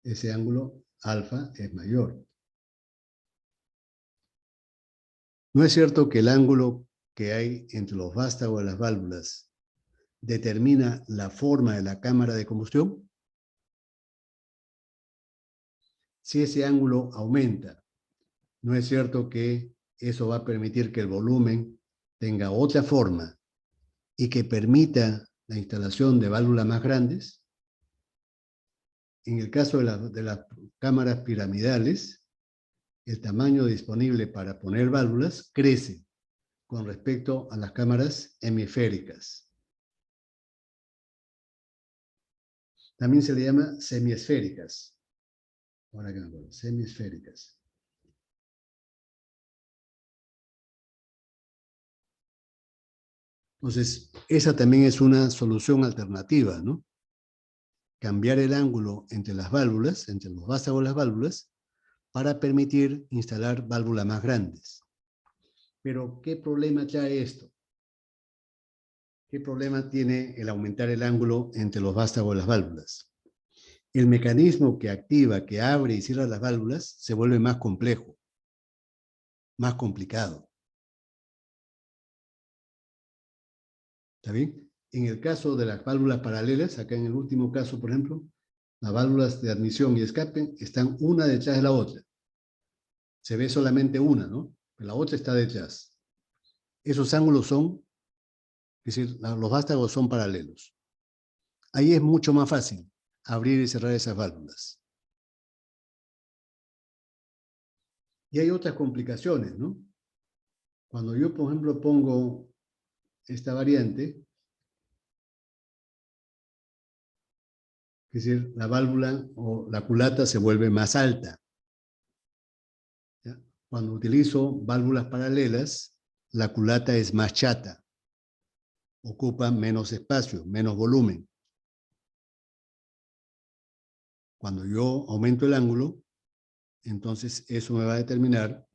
Ese ángulo alfa es mayor. ¿No es cierto que el ángulo que hay entre los vástagos de las válvulas determina la forma de la cámara de combustión? Si ese ángulo aumenta, ¿no es cierto que eso va a permitir que el volumen tenga otra forma y que permita la instalación de válvulas más grandes? En el caso de las cámaras piramidales, el tamaño disponible para poner válvulas crece con respecto a las cámaras hemisféricas. También se le llama semiesféricas. Ahora que me acuerdo, semiesféricas. Entonces, esa también es una solución alternativa, ¿no? Cambiar el ángulo entre las válvulas, entre los vástagos de las válvulas, para permitir instalar válvulas más grandes. Pero, ¿qué problema trae esto? ¿Qué problema tiene el aumentar el ángulo entre los vástagos de las válvulas? El mecanismo que activa, que abre y cierra las válvulas, se vuelve más complejo, más complicado. ¿Está bien? En el caso de las válvulas paralelas, acá en el último caso, por ejemplo, las válvulas de admisión y escape están una detrás de la otra. Se ve solamente una, ¿no? Pero la otra está detrás. Esos ángulos son, es decir, los vástagos son paralelos. Ahí es mucho más fácil abrir y cerrar esas válvulas. Y hay otras complicaciones, ¿no? Cuando yo, por ejemplo, pongo esta variante, es decir, la válvula o la culata se vuelve más alta. ¿Ya? Cuando utilizo válvulas paralelas, la culata es más chata, ocupa menos espacio, menos volumen. Cuando yo aumento el ángulo, entonces eso me va a determinar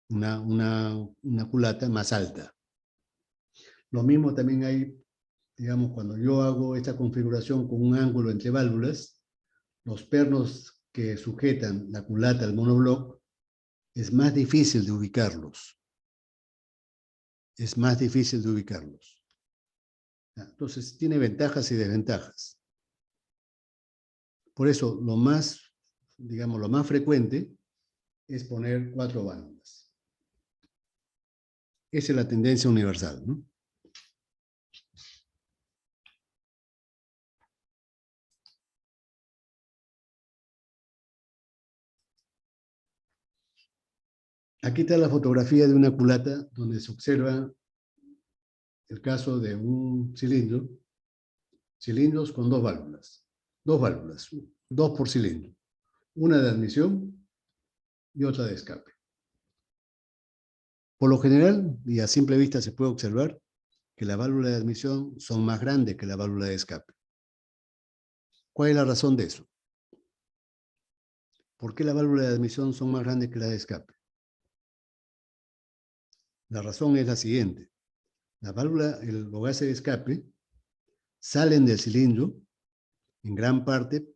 una culata más alta. Lo mismo también hay, digamos, cuando yo hago esta configuración con un ángulo entre válvulas, los pernos que sujetan la culata al monobloc, es más difícil de ubicarlos. Es más difícil de ubicarlos. Entonces, tiene ventajas y desventajas. Por eso, lo más, digamos, lo más frecuente es poner 4 válvulas. Esa es la tendencia universal, ¿no? Aquí está la fotografía de una culata donde se observa el caso de un cilindro, cilindros con 2 válvulas. 2 válvulas, 2 por cilindro. Una de admisión y otra de escape. Por lo general, y a simple vista se puede observar, que la válvula de admisión son más grandes que la válvula de escape. ¿Cuál es la razón de eso? ¿Por qué la válvula de admisión son más grandes que la de escape? La razón es la siguiente. La válvula, los gases de escape salen del cilindro en gran parte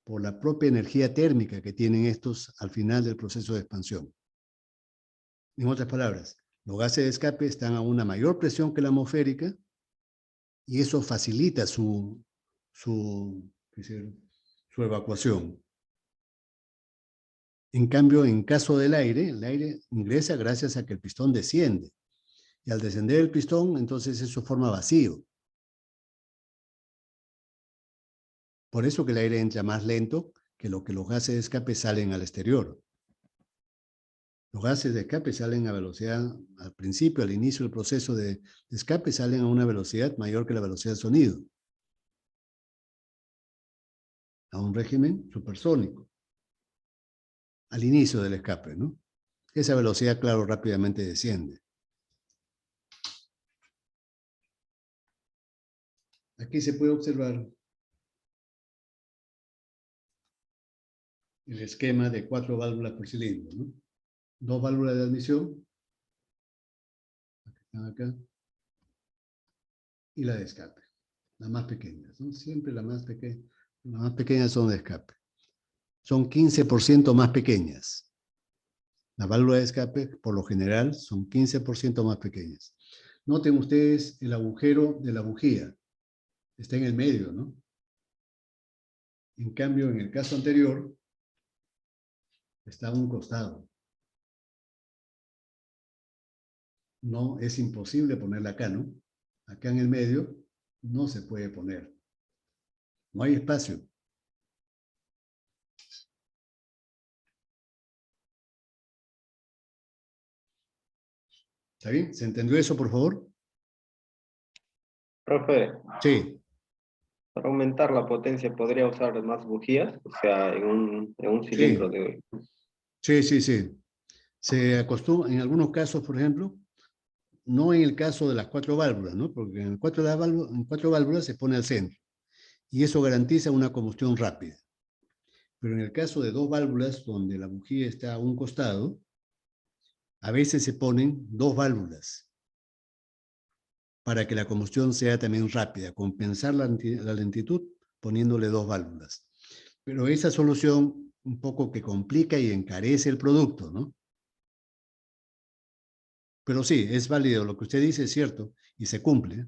por la propia energía térmica que tienen estos al final del proceso de expansión. En otras palabras, los gases de escape están a una mayor presión que la atmosférica y eso facilita su evacuación. En cambio, en caso del aire, el aire ingresa gracias a que el pistón desciende. Y al descender el pistón, entonces eso forma vacío. Por eso que el aire entra más lento que lo que los gases de escape salen al exterior. Los gases de escape salen a velocidad, al principio, al inicio del proceso de escape, salen a una velocidad mayor que la velocidad de sonido. A un régimen supersónico. Al inicio del escape, ¿no? Esa velocidad, claro, rápidamente desciende. Aquí se puede observar el esquema de 4 válvulas por cilindro, ¿no? 2 válvulas de admisión, están acá, y la de escape, las más pequeñas, ¿no? Siempre las más pequeñas son de escape. Son 15% más pequeñas. Las válvulas de escape, por lo general, son 15% más pequeñas. Noten ustedes el agujero de la bujía. Está en el medio, ¿no? En cambio, en el caso anterior, está a un costado. No, es imposible ponerla acá, ¿no? Acá en el medio no se puede poner. No hay espacio. ¿Está bien? ¿Se entendió eso, por favor? Profe, Sí. para aumentar la potencia, ¿podría usar más bujías? O sea, en un cilindro Sí, de... sí, sí, sí. Se acostumbra, en algunos casos, por ejemplo, no en el caso de las 4 válvulas, ¿no? Porque en 4 válvulas se pone al centro y eso garantiza una combustión rápida. Pero en el caso de 2 válvulas, donde la bujía está a un costado, a veces se ponen 2 válvulas para que la combustión sea también rápida, compensar la lentitud poniéndole 2 válvulas. Pero esa solución un poco que complica y encarece el producto, ¿no? Pero sí, es válido, lo que usted dice es cierto y se cumple.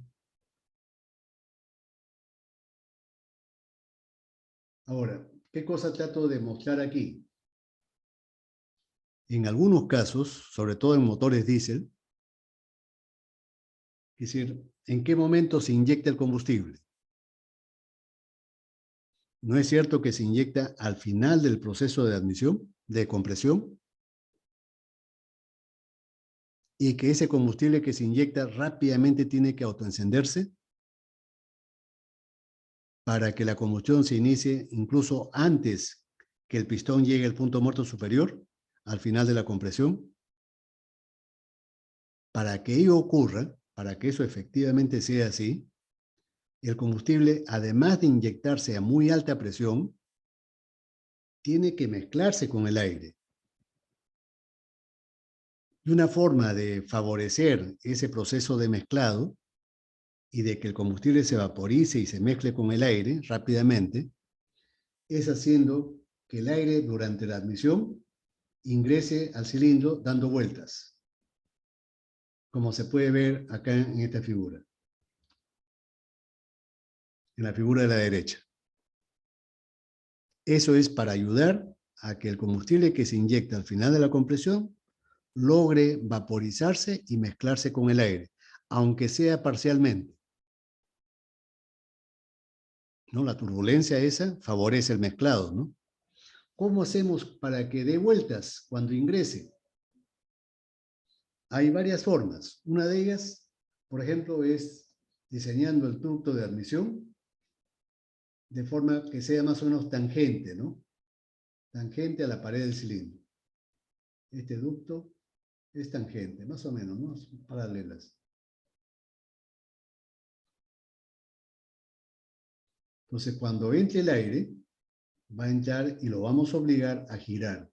Ahora, ¿qué cosa trato de mostrar aquí? En algunos casos, sobre todo en motores diésel, es decir, ¿en qué momento se inyecta el combustible? ¿No es cierto que se inyecta al final del proceso de admisión, de compresión? Y que ese combustible que se inyecta rápidamente tiene que autoencenderse para que la combustión se inicie incluso antes que el pistón llegue al punto muerto superior, al final de la compresión. Para que ello ocurra, para que eso efectivamente sea así, el combustible, además de inyectarse a muy alta presión, tiene que mezclarse con el aire. Y una forma de favorecer ese proceso de mezclado y de que el combustible se vaporice y se mezcle con el aire rápidamente, es haciendo que el aire durante la admisión ingrese al cilindro dando vueltas, como se puede ver acá en esta figura, en la figura de la derecha. Eso es para ayudar a que el combustible que se inyecta al final de la compresión logre vaporizarse y mezclarse con el aire, aunque sea parcialmente, ¿no? La turbulencia esa favorece el mezclado, ¿no? ¿Cómo hacemos para que dé vueltas cuando ingrese? Hay varias formas. Una de ellas, por ejemplo, es diseñando el ducto de admisión de forma que sea más o menos tangente, ¿no? Tangente a la pared del cilindro. Este ducto es tangente, más o menos, ¿no? Son paralelas. Entonces, cuando entre el aire, va a entrar y lo vamos a obligar a girar.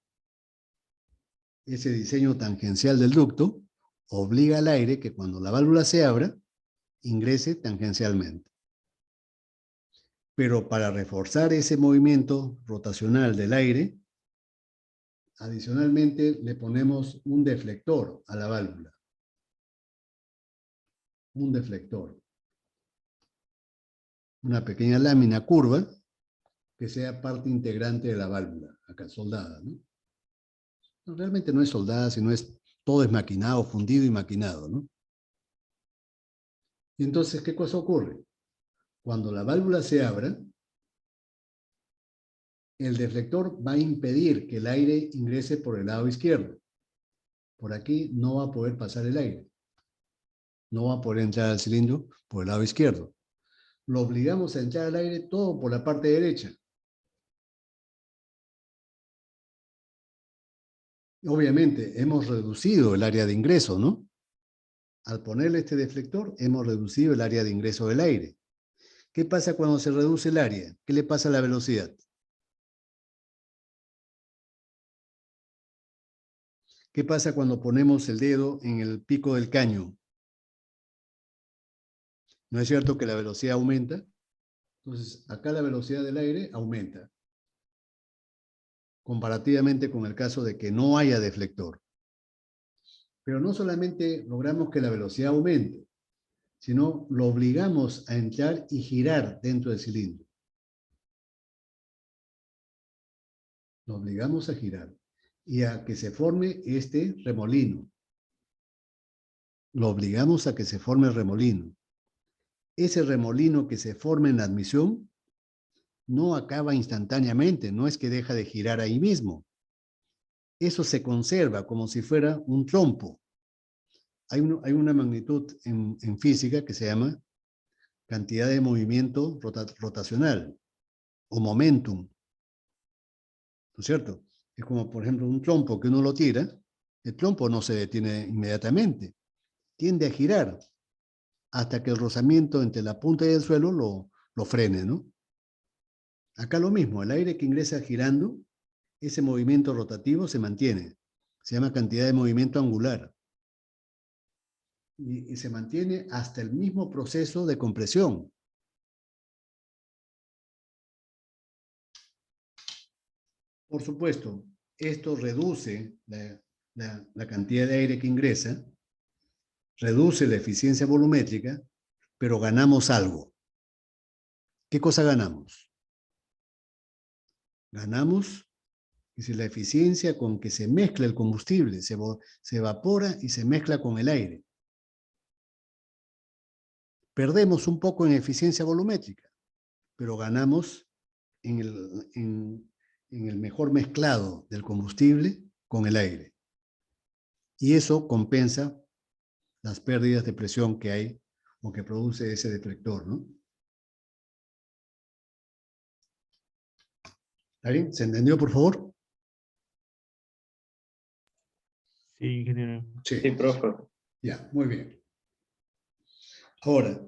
Ese diseño tangencial del ducto obliga al aire que cuando la válvula se abra, ingrese tangencialmente. Pero para reforzar ese movimiento rotacional del aire, adicionalmente le ponemos un deflector a la válvula. Un deflector. Una pequeña lámina curva que sea parte integrante de la válvula, acá soldada, ¿no? No, realmente no es soldada, sino todo es maquinado, fundido y maquinado, ¿no? Y entonces, ¿qué cosa ocurre? Cuando la válvula se abra, el deflector va a impedir que el aire ingrese por el lado izquierdo. Por aquí no va a poder pasar el aire. No va a poder entrar al cilindro por el lado izquierdo. Lo obligamos a entrar al aire todo por la parte derecha. Obviamente, hemos reducido el área de ingreso, ¿no? Al ponerle este deflector, hemos reducido el área de ingreso del aire. ¿Qué pasa cuando se reduce el área? ¿Qué le pasa a la velocidad? ¿Qué pasa cuando ponemos el dedo en el pico del caño? ¿No es cierto que la velocidad aumenta? Entonces, acá la velocidad del aire aumenta, comparativamente con el caso de que no haya deflector. Pero no solamente logramos que la velocidad aumente, sino lo obligamos a entrar y girar dentro del cilindro. Lo obligamos a girar y a que se forme este remolino. Lo obligamos a que se forme el remolino. Ese remolino que se forma en la admisión no acaba instantáneamente, no es que deja de girar ahí mismo. Eso se conserva como si fuera un trompo. Hay una magnitud en física que se llama cantidad de movimiento rotacional o momentum, ¿no es cierto? Es como, por ejemplo, un trompo que uno lo tira, el trompo no se detiene inmediatamente, tiende a girar hasta que el rozamiento entre la punta y el suelo lo frene, ¿no? Acá lo mismo, el aire que ingresa girando, ese movimiento rotativo se mantiene. Se llama cantidad de movimiento angular. Y se mantiene hasta el mismo proceso de compresión. Por supuesto, esto reduce la cantidad de aire que ingresa, reduce la eficiencia volumétrica, pero ganamos algo. ¿Qué cosa ganamos? Ganamos la eficiencia con que se mezcla el combustible, se evapora y se mezcla con el aire. Perdemos un poco en eficiencia volumétrica, pero ganamos en el mejor mezclado del combustible con el aire. Y eso compensa las pérdidas de presión que hay o que produce ese deflector, ¿no? ¿Está bien? ¿Se entendió, por favor? Sí, ingeniero. Sí. Sí, profe. Ya, muy bien. Ahora,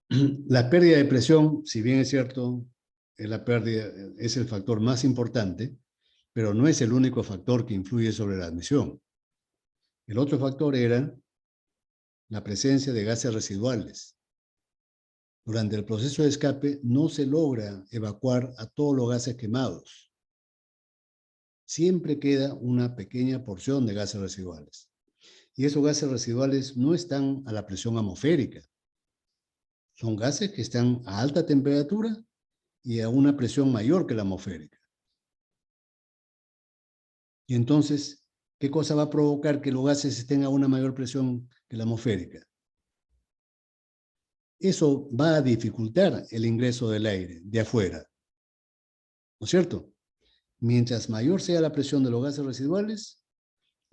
la pérdida de presión, si bien es cierto, es el factor más importante, pero no es el único factor que influye sobre la admisión. El otro factor era la presencia de gases residuales. Durante el proceso de escape no se logra evacuar a todos los gases quemados. Siempre queda una pequeña porción de gases residuales. Y esos gases residuales no están a la presión atmosférica. Son gases que están a alta temperatura y a una presión mayor que la atmosférica. Y entonces, ¿qué cosa va a provocar que los gases estén a una mayor presión que la atmosférica? Eso va a dificultar el ingreso del aire de afuera. ¿No es cierto? Mientras mayor sea la presión de los gases residuales,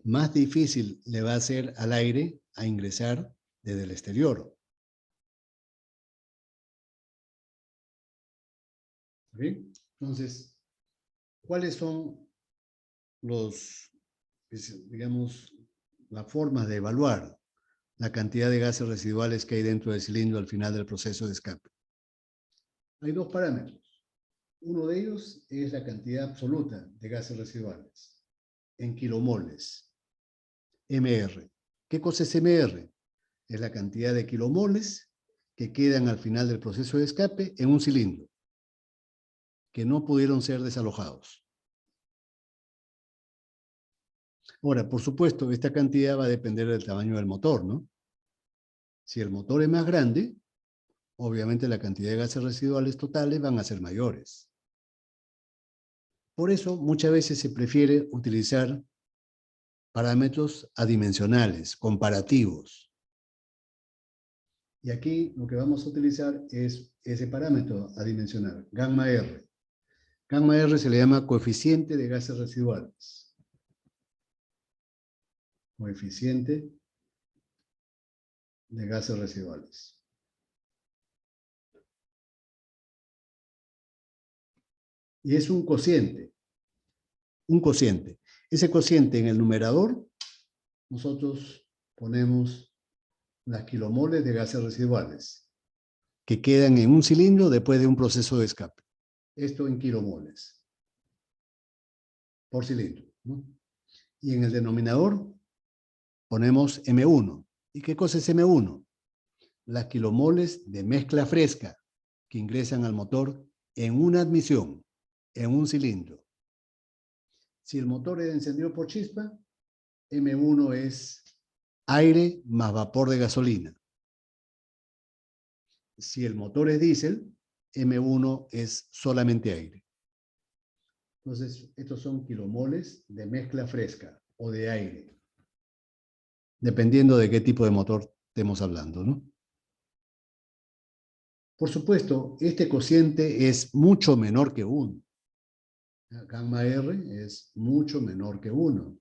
más difícil le va a ser al aire a ingresar desde el exterior. ¿Sí? Entonces, ¿cuáles son digamos, las formas de evaluar la cantidad de gases residuales que hay dentro del cilindro al final del proceso de escape? Hay dos parámetros. Uno de ellos es la cantidad absoluta de gases residuales en kilomoles, MR. ¿Qué cosa es MR? Es la cantidad de kilomoles que quedan al final del proceso de escape en un cilindro, que no pudieron ser desalojados. Ahora, por supuesto, esta cantidad va a depender del tamaño del motor, ¿no? Si el motor es más grande, obviamente la cantidad de gases residuales totales van a ser mayores. Por eso, muchas veces se prefiere utilizar parámetros adimensionales, comparativos. Y aquí lo que vamos a utilizar es ese parámetro adimensional, gamma R. Gamma R se le llama coeficiente de gases residuales. Coeficiente de gases residuales. Y es un cociente. Un cociente. Ese cociente en el numerador, nosotros ponemos las kilomoles de gases residuales que quedan en un cilindro después de un proceso de escape. Esto en kilomoles por cilindro, ¿no? Y en el denominador ponemos M1. ¿Y qué cosa es M1? Las kilomoles de mezcla fresca que ingresan al motor en una admisión, en un cilindro. Si el motor es encendido por chispa, M1 es aire más vapor de gasolina. Si el motor es diésel, M1 es solamente aire. Entonces, estos son kilomoles de mezcla fresca o de aire, dependiendo de qué tipo de motor estemos hablando, ¿no? Por supuesto, este cociente es mucho menor que 1. Gamma R es mucho menor que 1.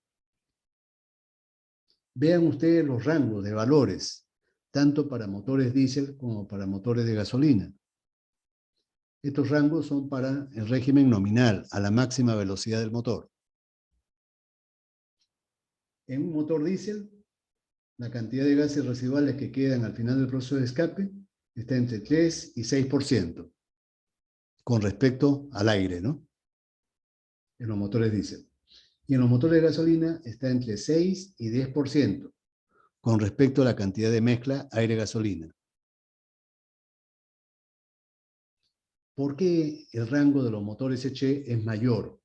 Vean ustedes los rangos de valores, tanto para motores diésel como para motores de gasolina. Estos rangos son para el régimen nominal, a la máxima velocidad del motor. En un motor diésel, la cantidad de gases residuales que quedan al final del proceso de escape está entre 3 y 6% con respecto al aire, ¿no? En los motores diésel. Y en los motores de gasolina está entre 6 y 10% con respecto a la cantidad de mezcla aire-gasolina. ¿Por qué el rango de los motores HE es mayor?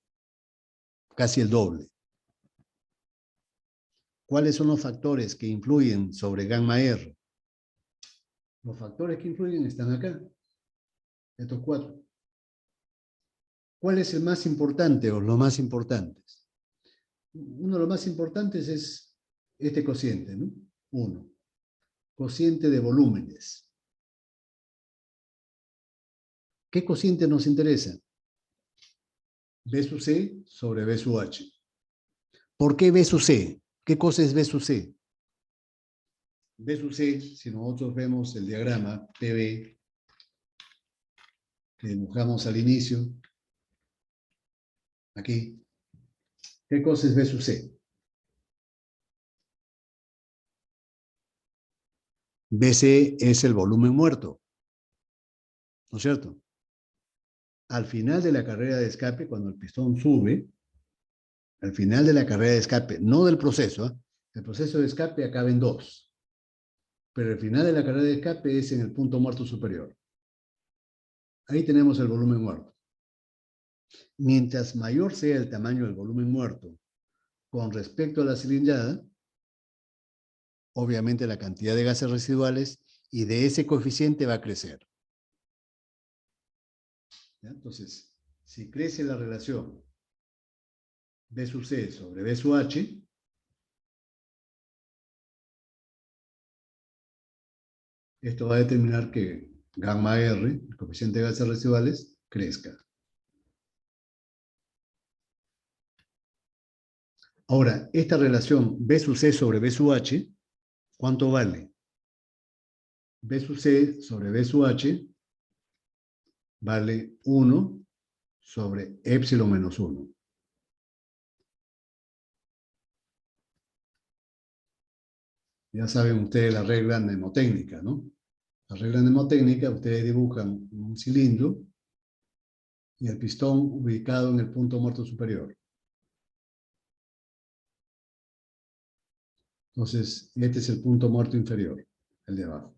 Casi el doble. ¿Cuáles son los factores que influyen sobre gamma R? Los factores que influyen están acá. Estos 4. ¿Cuál es el más importante o los más importantes? Uno de los más importantes es este cociente, ¿no? 1. Cociente de volúmenes. ¿Qué cociente nos interesa? B sub C sobre B sub H. ¿Por qué B sub C? ¿Qué cosa es B sub C? B sub C, si nosotros vemos el diagrama PB que dibujamos al inicio, aquí, ¿qué cosa es B sub C? BC es el volumen muerto, ¿no es cierto? Al final de la carrera de escape, cuando el pistón sube, al final de la carrera de escape, no del proceso, El proceso de escape acaba en 2, pero el final de la carrera de escape es en el punto muerto superior. Ahí tenemos el volumen muerto. Mientras mayor sea el tamaño del volumen muerto con respecto a la cilindrada, obviamente la cantidad de gases residuales y de ese coeficiente va a crecer. ¿Ya? Entonces, si crece la relación B sub C sobre B sub H, esto va a determinar que gamma R, el coeficiente de gases residuales, crezca. Ahora, esta relación B sub C sobre B sub H, ¿cuánto vale? B sub C sobre B sub H vale 1 sobre épsilon menos 1. Ya saben ustedes la regla mnemotécnica, ¿no? La regla mnemotécnica, ustedes dibujan un cilindro y el pistón ubicado en el punto muerto superior. Entonces, este es el punto muerto inferior, el de abajo.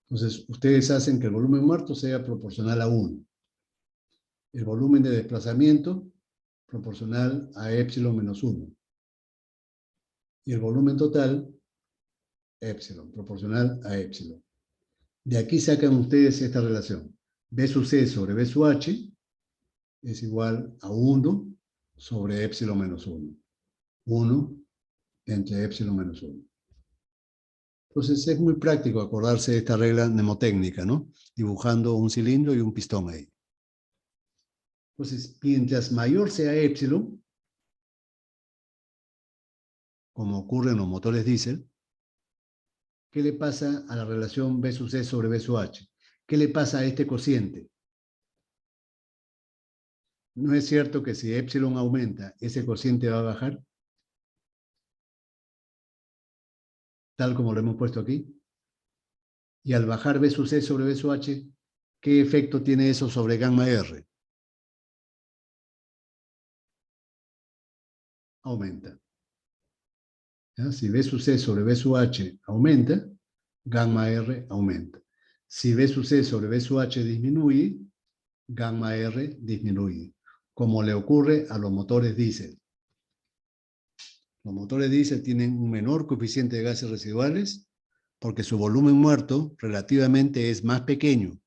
Entonces, ustedes hacen que el volumen muerto sea proporcional a 1. El volumen de desplazamiento proporcional a épsilon menos 1. Y el volumen total, épsilon, proporcional a épsilon. De aquí sacan ustedes esta relación. B sub C sobre B sub H es igual a 1 sobre épsilon menos 1. 1 entre épsilon menos 1. Entonces es muy práctico acordarse de esta regla mnemotécnica, ¿no? Dibujando un cilindro y un pistón ahí. Entonces, mientras mayor sea épsilon, como ocurre en los motores diésel, ¿qué le pasa a la relación B sub C sobre B sub H? ¿Qué le pasa a este cociente? ¿No es cierto que si épsilon aumenta, ese cociente va a bajar? Tal como lo hemos puesto aquí. Y al bajar B sub C sobre B sub H, ¿qué efecto tiene eso sobre gamma R? Aumenta. ¿Ya? Si B sub C sobre B sub H aumenta, gamma R aumenta. Si B sub C sobre B sub H disminuye, gamma R disminuye, como le ocurre a los motores diésel. Los motores diésel tienen un menor coeficiente de gases residuales porque su volumen muerto relativamente es más pequeño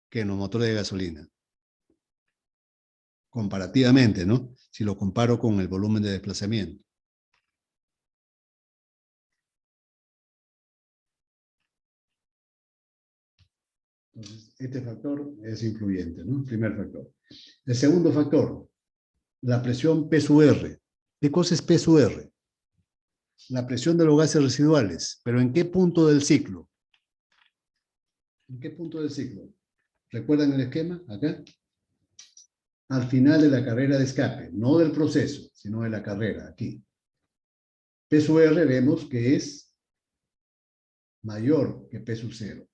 que en los motores de gasolina. Comparativamente, ¿no? Si lo comparo con el volumen de desplazamiento. Entonces, este factor es influyente, ¿no? Primer factor. El segundo factor, la presión P sub R. ¿Qué cosa es P sub R? La presión de los gases residuales. ¿Pero en qué punto del ciclo? ¿En qué punto del ciclo? ¿Recuerdan el esquema? Acá. Al final de la carrera de escape, no del proceso, sino de la carrera, aquí. P sub R vemos que es mayor que P sub 0.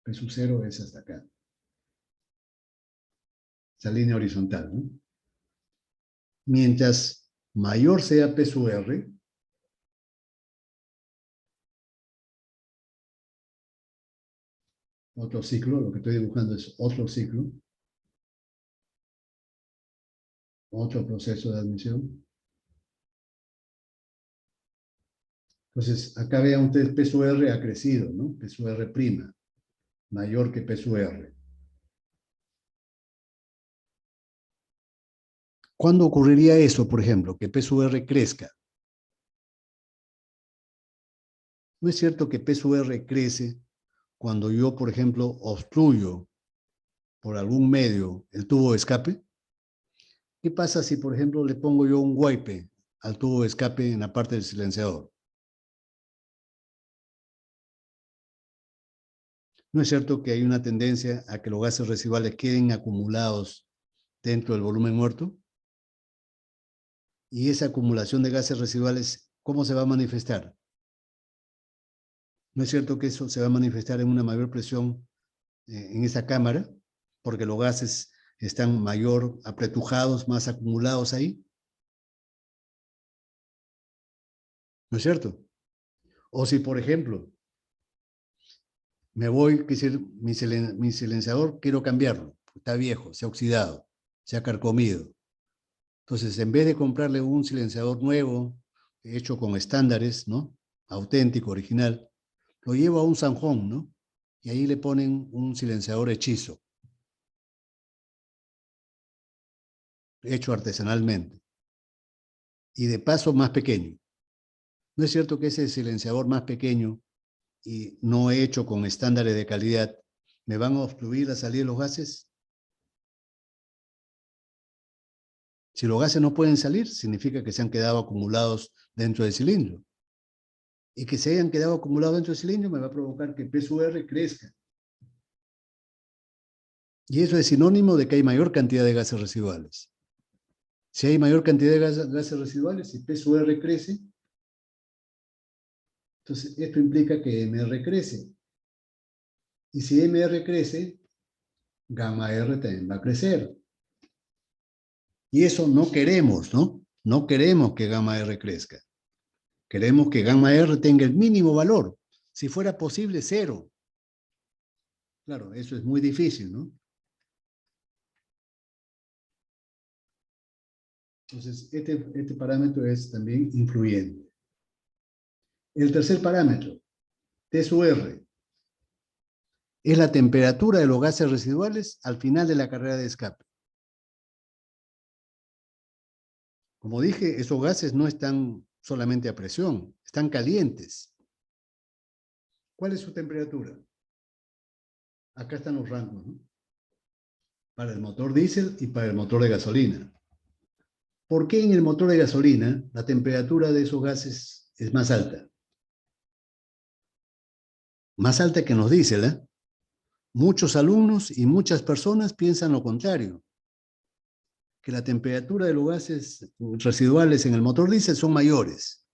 P sub 0 es hasta acá. Esa línea horizontal, ¿no? Mientras mayor sea P sub R, otro ciclo, lo que estoy dibujando es otro ciclo, otro proceso de admisión. Entonces, acá vean ustedes, P sub R ha crecido, ¿no? P sub R prima, mayor que P sub R. ¿Cuándo ocurriría eso, por ejemplo, que P sub R crezca? ¿No es cierto que P sub R crece cuando yo, por ejemplo, obstruyo por algún medio el tubo de escape? ¿Qué pasa si, por ejemplo, le pongo yo un wipe al tubo de escape en la parte del silenciador? ¿No es cierto que hay una tendencia a que los gases residuales queden acumulados dentro del volumen muerto? Y esa acumulación de gases residuales, ¿cómo se va a manifestar? ¿No es cierto que eso se va a manifestar en una mayor presión en esa cámara? Porque los gases están mayor apretujados, más acumulados ahí. ¿No es cierto? O si, por ejemplo, me voy, que decir, mi silenciador quiero cambiarlo, está viejo, se ha oxidado, se ha carcomido. Entonces, en vez de comprarle un silenciador nuevo, hecho con estándares, ¿no? Auténtico, original, lo llevo a un zanjón, ¿no? Y ahí le ponen un silenciador hechizo, hecho artesanalmente. Y de paso más pequeño. ¿No es cierto que ese silenciador más pequeño y no hecho con estándares de calidad me van a obstruir la salida de los gases? Si los gases no pueden salir, significa que se han quedado acumulados dentro del cilindro. Y que se hayan quedado acumulados dentro del cilindro me va a provocar que P sub R crezca. Y eso es sinónimo de que hay mayor cantidad de gases residuales. Si hay mayor cantidad de gases residuales y P sub R crece, entonces esto implica que MR crece. Y si MR crece, gamma R también va a crecer. Y eso no queremos, ¿no? No queremos que gamma R crezca. Queremos que gamma R tenga el mínimo valor. Si fuera posible, 0. Claro, eso es muy difícil, ¿no? Entonces, este parámetro es también influyente. El tercer parámetro, T sub R, es la temperatura de los gases residuales al final de la carrera de escape. Como dije, esos gases no están solamente a presión, están calientes. ¿Cuál es su temperatura? Acá están los rangos, ¿no? Para el motor diésel y para el motor de gasolina. ¿Por qué en el motor de gasolina la temperatura de esos gases es más alta? Más alta que en los diésel, ¿eh? Muchos alumnos y muchas personas piensan lo contrario, que la temperatura de los gases residuales en el motor diésel son mayores.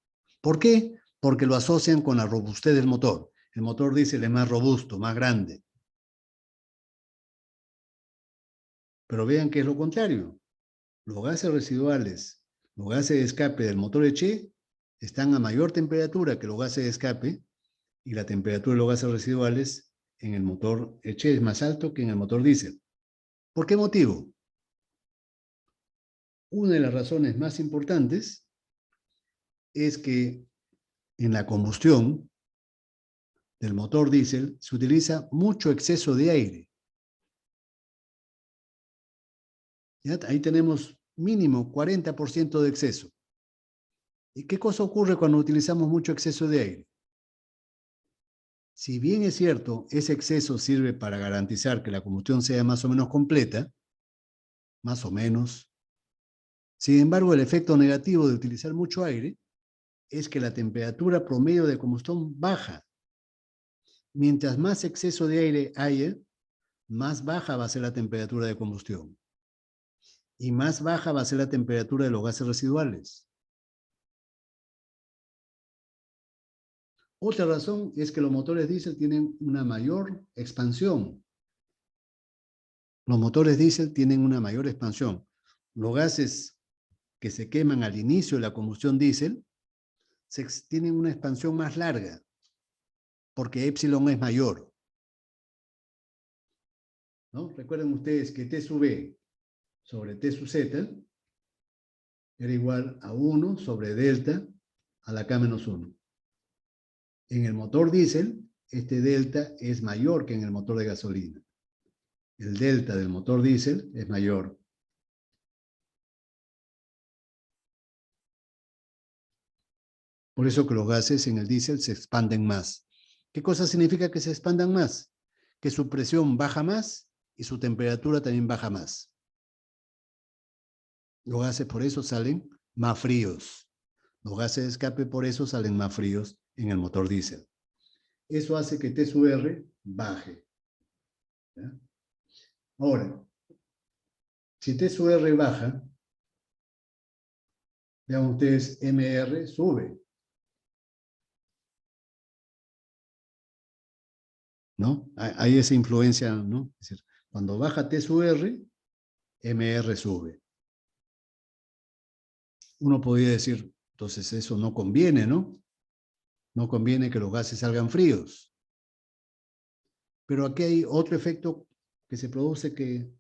¿Por qué? Porque lo asocian con la robustez del motor. El motor diésel es más robusto, más grande. Pero vean que es lo contrario. Los gases residuales, los gases de escape del motor H están a mayor temperatura que los gases de escape y la temperatura de los gases residuales en el motor H es más alto que en el motor diésel. ¿Por qué motivo? Una de las razones más importantes es que en la combustión del motor diésel se utiliza mucho exceso de aire. ¿Ya? Ahí tenemos mínimo 40% de exceso. ¿Y qué cosa ocurre cuando utilizamos mucho exceso de aire? Si bien es cierto, ese exceso sirve para garantizar que la combustión sea más o menos completa, más o menos, sin embargo, el efecto negativo de utilizar mucho aire es que la temperatura promedio de combustión baja. Mientras más exceso de aire haya, más baja va a ser la temperatura de combustión. Y más baja va a ser la temperatura de los gases residuales. Otra razón es que los motores diésel tienen una mayor expansión. Los motores diésel tienen una mayor expansión. Los gases que se queman al inicio de la combustión diésel tienen una expansión más larga, porque epsilon es mayor. ¿No? Recuerden ustedes que T sub B sobre T sub Z era igual a 1 sobre delta a la K-1. En el motor diésel, este delta es mayor que en el motor de gasolina. El delta del motor diésel es mayor. Por eso que los gases en el diésel se expanden más. ¿Qué cosa significa que se expandan más? Que su presión baja más y su temperatura también baja más. Los gases por eso salen más fríos. Los gases de escape por eso salen más fríos en el motor diésel. Eso hace que T sub R baje. ¿Ya? Ahora, si T sub R baja, vean ustedes, MR sube. ¿No? Hay esa influencia, ¿no? Es decir, cuando baja T sub R, MR sube. Uno podría decir, Entonces eso no conviene, ¿no? No conviene que los gases salgan fríos. Pero aquí hay otro efecto que se produce que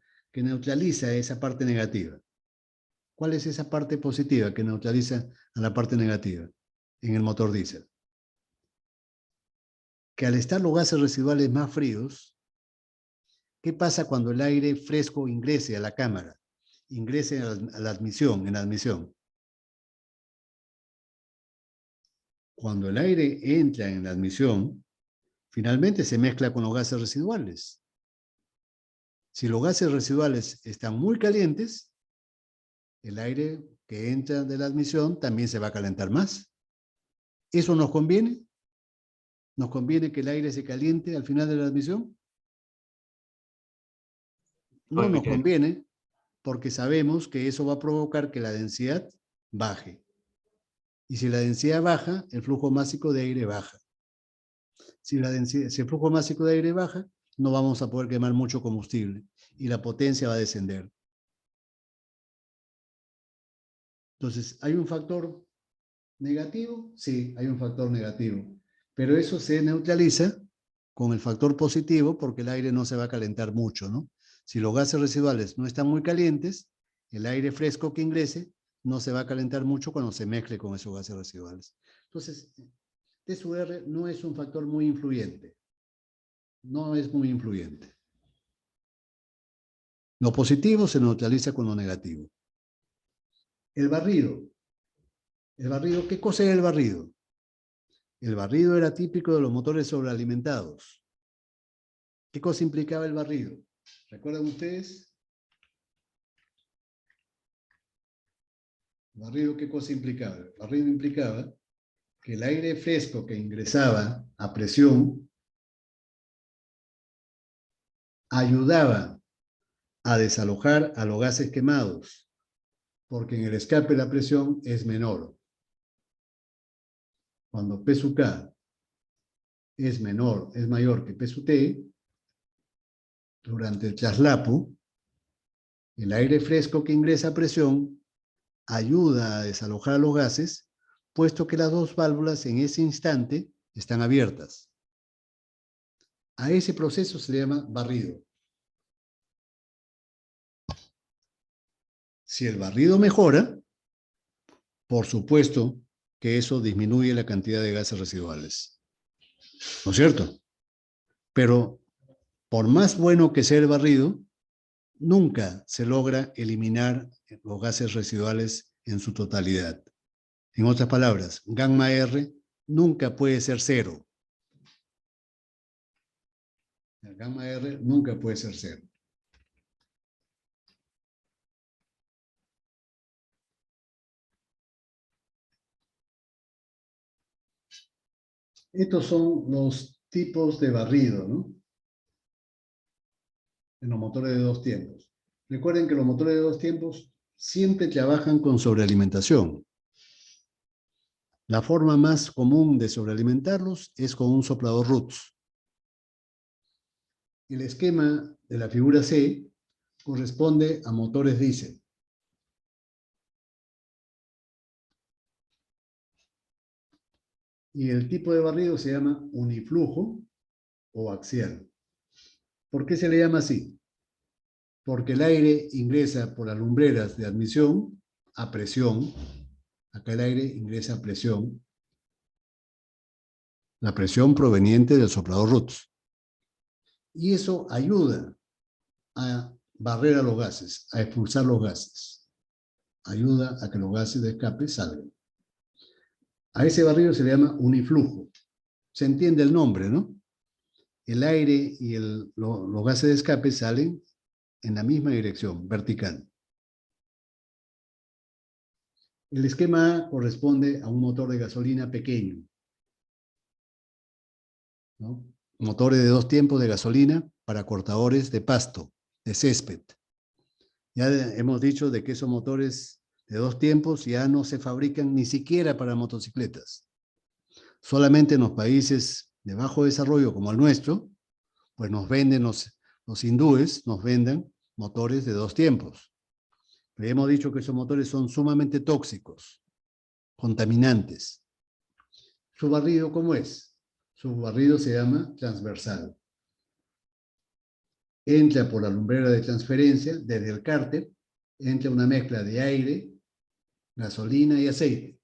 neutraliza esa parte negativa. ¿Cuál es esa parte positiva que neutraliza a la parte negativa en el motor diésel? Que al estar los gases residuales más fríos, ¿qué pasa cuando el aire fresco ingrese a la cámara? Ingrese a la admisión, en la admisión. Cuando el aire entra en la admisión, finalmente se mezcla con los gases residuales. Si los gases residuales están muy calientes, el aire que entra de la admisión también se va a calentar más. ¿Eso nos conviene? ¿Nos conviene que el aire se caliente al final de la admisión? No nos conviene porque sabemos que eso va a provocar que la densidad baje. Y si la densidad baja, el flujo másico de aire baja. Si el flujo másico de aire baja, no vamos a poder quemar mucho combustible y la potencia va a descender. Entonces, ¿hay un factor negativo? Sí, hay un factor negativo. Pero eso se neutraliza con el factor positivo porque el aire no se va a calentar mucho, ¿no? Si los gases residuales no están muy calientes, el aire fresco que ingrese no se va a calentar mucho cuando se mezcle con esos gases residuales. Entonces, TSUR no es un factor muy influyente. No es muy influyente. Lo positivo se neutraliza con lo negativo. El barrido. El barrido, ¿qué cosa era el barrido? El barrido era típico de los motores sobrealimentados. ¿Qué cosa implicaba el barrido? ¿Recuerdan ustedes? ¿El barrido qué cosa implicaba? El barrido implicaba que el aire fresco que ingresaba a presión ayudaba a desalojar a los gases quemados, porque en el escape la presión es menor. Cuando P sub K es mayor que P sub T, durante el traslapo, el aire fresco que ingresa a presión ayuda a desalojar los gases, puesto que las dos válvulas en ese instante están abiertas. A ese proceso se le llama barrido. Si el barrido mejora, por supuesto que eso disminuye la cantidad de gases residuales. ¿No es cierto? Pero por más bueno que sea el barrido, nunca se logra eliminar los gases residuales en su totalidad. En otras palabras, gamma R nunca puede ser cero. El gamma R nunca puede ser cero. Estos son los tipos de barrido, ¿no? En los motores de dos tiempos. Recuerden que los motores de dos tiempos siempre trabajan con sobrealimentación. La forma más común de sobrealimentarlos es con un soplador Roots. El esquema de la figura C corresponde a motores diésel. Y el tipo de barrido se llama uniflujo o axial. ¿Por qué se le llama así? Porque el aire ingresa por las lumbreras de admisión a presión. Acá el aire ingresa a presión. La presión proveniente del soplador Roots. Y eso ayuda a barrer a los gases, a expulsar los gases. Ayuda a que los gases de escape salgan. A ese barrido se le llama uniflujo. Se entiende el nombre, ¿no? El aire y los gases de escape salen en la misma dirección, vertical. El esquema A corresponde a un motor de gasolina pequeño, ¿no? Motores de dos tiempos de gasolina para cortadores de pasto, de césped. Ya hemos dicho de que esos motores de dos tiempos ya no se fabrican ni siquiera para motocicletas. Solamente en los países de bajo desarrollo como el nuestro, pues nos venden los hindúes, nos venden motores de dos tiempos. Pero hemos dicho que esos motores son sumamente tóxicos. contaminantes. ¿Su barrido cómo es? Su barrido se llama transversal. Entra por la lumbrera de transferencia, desde el cárter, entra una mezcla de aire, gasolina y aceite,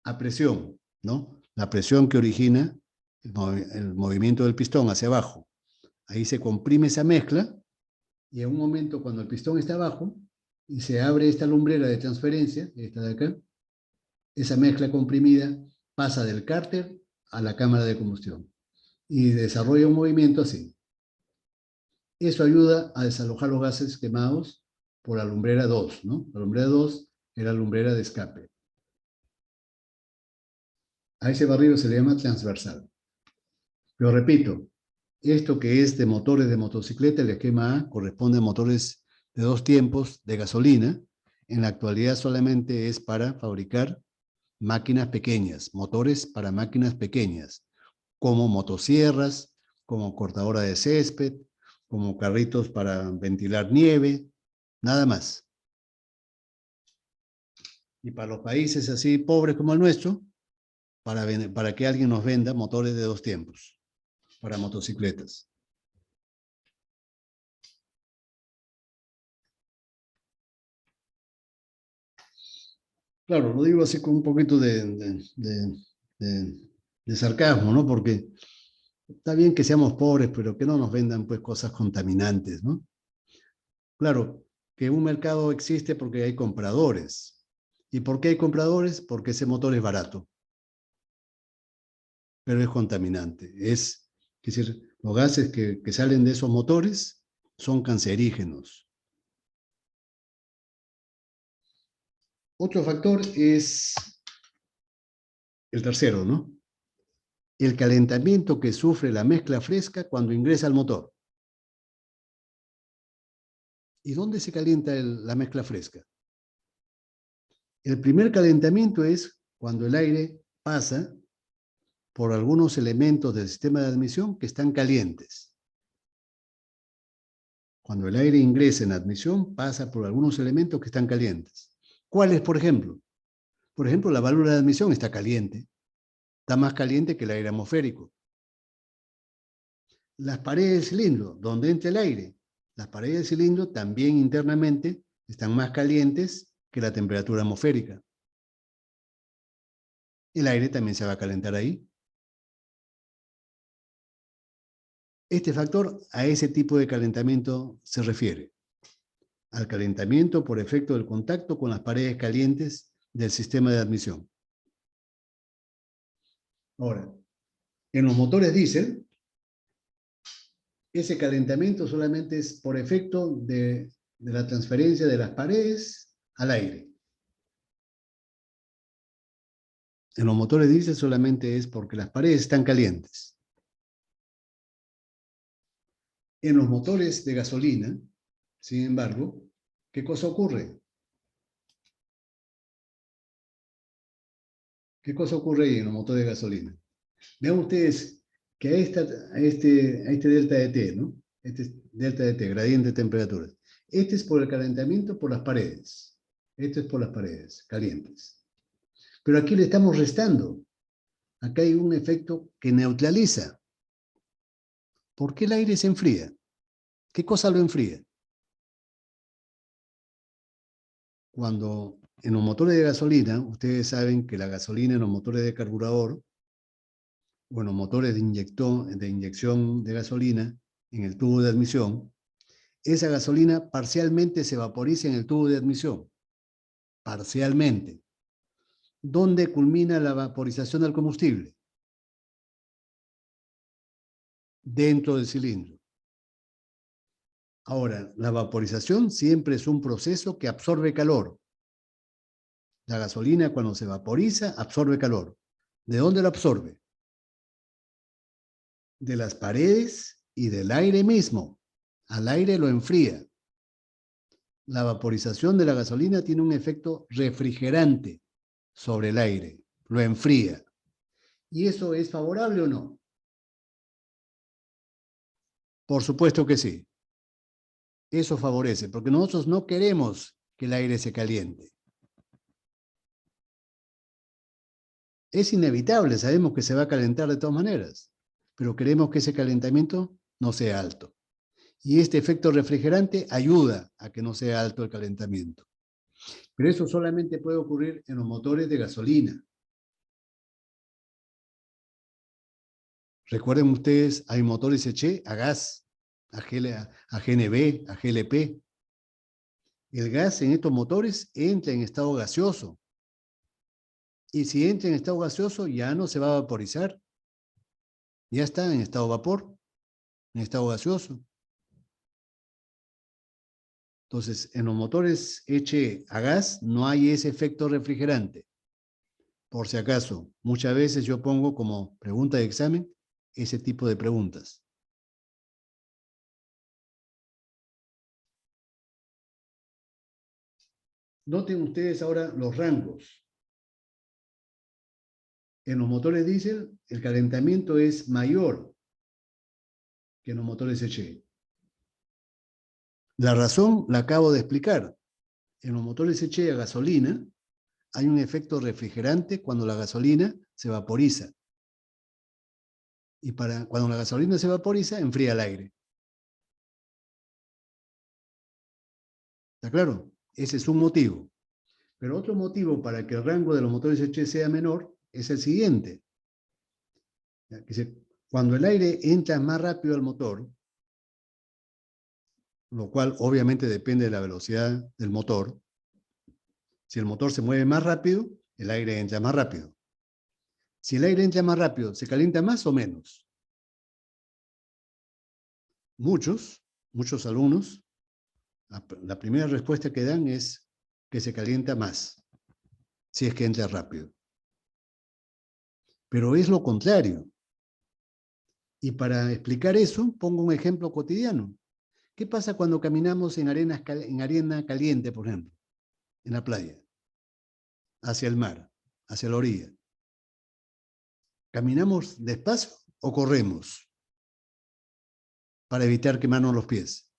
a presión, ¿no? La presión que origina el movimiento del pistón hacia abajo. Ahí se comprime esa mezcla, y en un momento cuando el pistón está abajo, y se abre esta lumbrera de transferencia, esta de acá, esa mezcla comprimida pasa del cárter a la cámara de combustión, y desarrolla un movimiento así. Eso ayuda a desalojar los gases quemados por la lumbrera 2, ¿no? La lumbrera 2 es la lumbrera de escape. A ese barrido se le llama transversal. Pero repito, esto que es de motores de motocicleta, el esquema A, corresponde a motores de 2 tiempos de gasolina. En la actualidad solamente es para fabricar máquinas pequeñas, motores para máquinas pequeñas, como motosierras, como cortadora de césped, como carritos para ventilar nieve, nada más. Y para los países así pobres como el nuestro, para que alguien nos venda motores de 2 tiempos, para motocicletas. Claro, lo digo así con un poquito de sarcasmo, ¿no? Porque está bien que seamos pobres, pero que no nos vendan pues cosas contaminantes, ¿no? Claro, que un mercado existe porque hay compradores. ¿Y por qué hay compradores? Porque ese motor es barato, pero es contaminante. Es decir, los gases que salen de esos motores son cancerígenos. Otro factor es el tercero, ¿no? El calentamiento que sufre la mezcla fresca cuando ingresa al motor. ¿Y dónde se calienta la mezcla fresca? El primer calentamiento es cuando el aire pasa por algunos elementos del sistema de admisión que están calientes. Cuando el aire ingresa en admisión, pasa por algunos elementos que están calientes. ¿Cuáles, por ejemplo? Por ejemplo, la válvula de admisión está caliente. Está más caliente que el aire atmosférico. Las paredes del cilindro, donde entra el aire, las paredes del cilindro también internamente están más calientes que la temperatura atmosférica. El aire también se va a calentar ahí. Este factor a ese tipo de calentamiento se refiere. Al calentamiento por efecto del contacto con las paredes calientes del sistema de admisión. Ahora, en los motores diésel, ese calentamiento solamente es por efecto de la transferencia de las paredes al aire. En los motores diésel solamente es porque las paredes están calientes. En los motores de gasolina, sin embargo, ¿qué cosa ocurre? ¿Qué cosa ocurre ahí en los motores de gasolina? Vean ustedes que a este delta de T, ¿no? Este delta de T, gradiente de temperatura. Este es por el calentamiento por las paredes. Esto es por las paredes calientes. Pero aquí le estamos restando. Acá hay un efecto que neutraliza. ¿Por qué el aire se enfría? ¿Qué cosa lo enfría? Cuando en los motores de gasolina, ustedes saben que la gasolina en los motores de carburador, o en los motores de inyección de gasolina en el tubo de admisión, esa gasolina parcialmente se vaporiza en el tubo de admisión. Parcialmente. ¿Dónde culmina la vaporización del combustible? Dentro del cilindro. Ahora, la vaporización siempre es un proceso que absorbe calor. La gasolina, cuando se vaporiza, absorbe calor. ¿De dónde lo absorbe? De las paredes y del aire mismo. Al aire lo enfría. La vaporización de la gasolina tiene un efecto refrigerante sobre el aire. Lo enfría. ¿Y eso es favorable o no? Por supuesto que sí. Eso favorece, porque nosotros no queremos que el aire se caliente. Es inevitable, sabemos que se va a calentar de todas maneras, pero queremos que ese calentamiento no sea alto. Y este efecto refrigerante ayuda a que no sea alto el calentamiento. Pero eso solamente puede ocurrir en los motores de gasolina. Recuerden ustedes, hay motores Eche a gas, a GNB, a GLP. El gas en estos motores entra en estado gaseoso. Y si entra en estado gaseoso, ya no se va a vaporizar. Ya está en estado vapor, en estado gaseoso. Entonces, en los motores Eche a gas no hay ese efecto refrigerante. Por si acaso, muchas veces yo pongo como pregunta de examen ese tipo de preguntas. Noten ustedes ahora los rangos. En los motores diésel, el calentamiento es mayor que en los motores Eche. La razón la acabo de explicar. En los motores Eche a gasolina hay un efecto refrigerante cuando la gasolina se vaporiza. Y cuando la gasolina se vaporiza, enfría el aire. ¿Está claro? Ese es un motivo. Pero otro motivo para que el rango de los motores Eche sea menor es el siguiente. Cuando el aire entra más rápido al motor, lo cual obviamente depende de la velocidad del motor. Si el motor se mueve más rápido, el aire entra más rápido. Si el aire entra más rápido, ¿se calienta más o menos? Muchos alumnos, la primera respuesta que dan es que se calienta más, si es que entra rápido. Pero es lo contrario. Y para explicar eso, pongo un ejemplo cotidiano. ¿Qué pasa cuando caminamos en arena caliente, por ejemplo, en la playa, hacia el mar, hacia la orilla? ¿Caminamos despacio o corremos para evitar quemarnos los pies?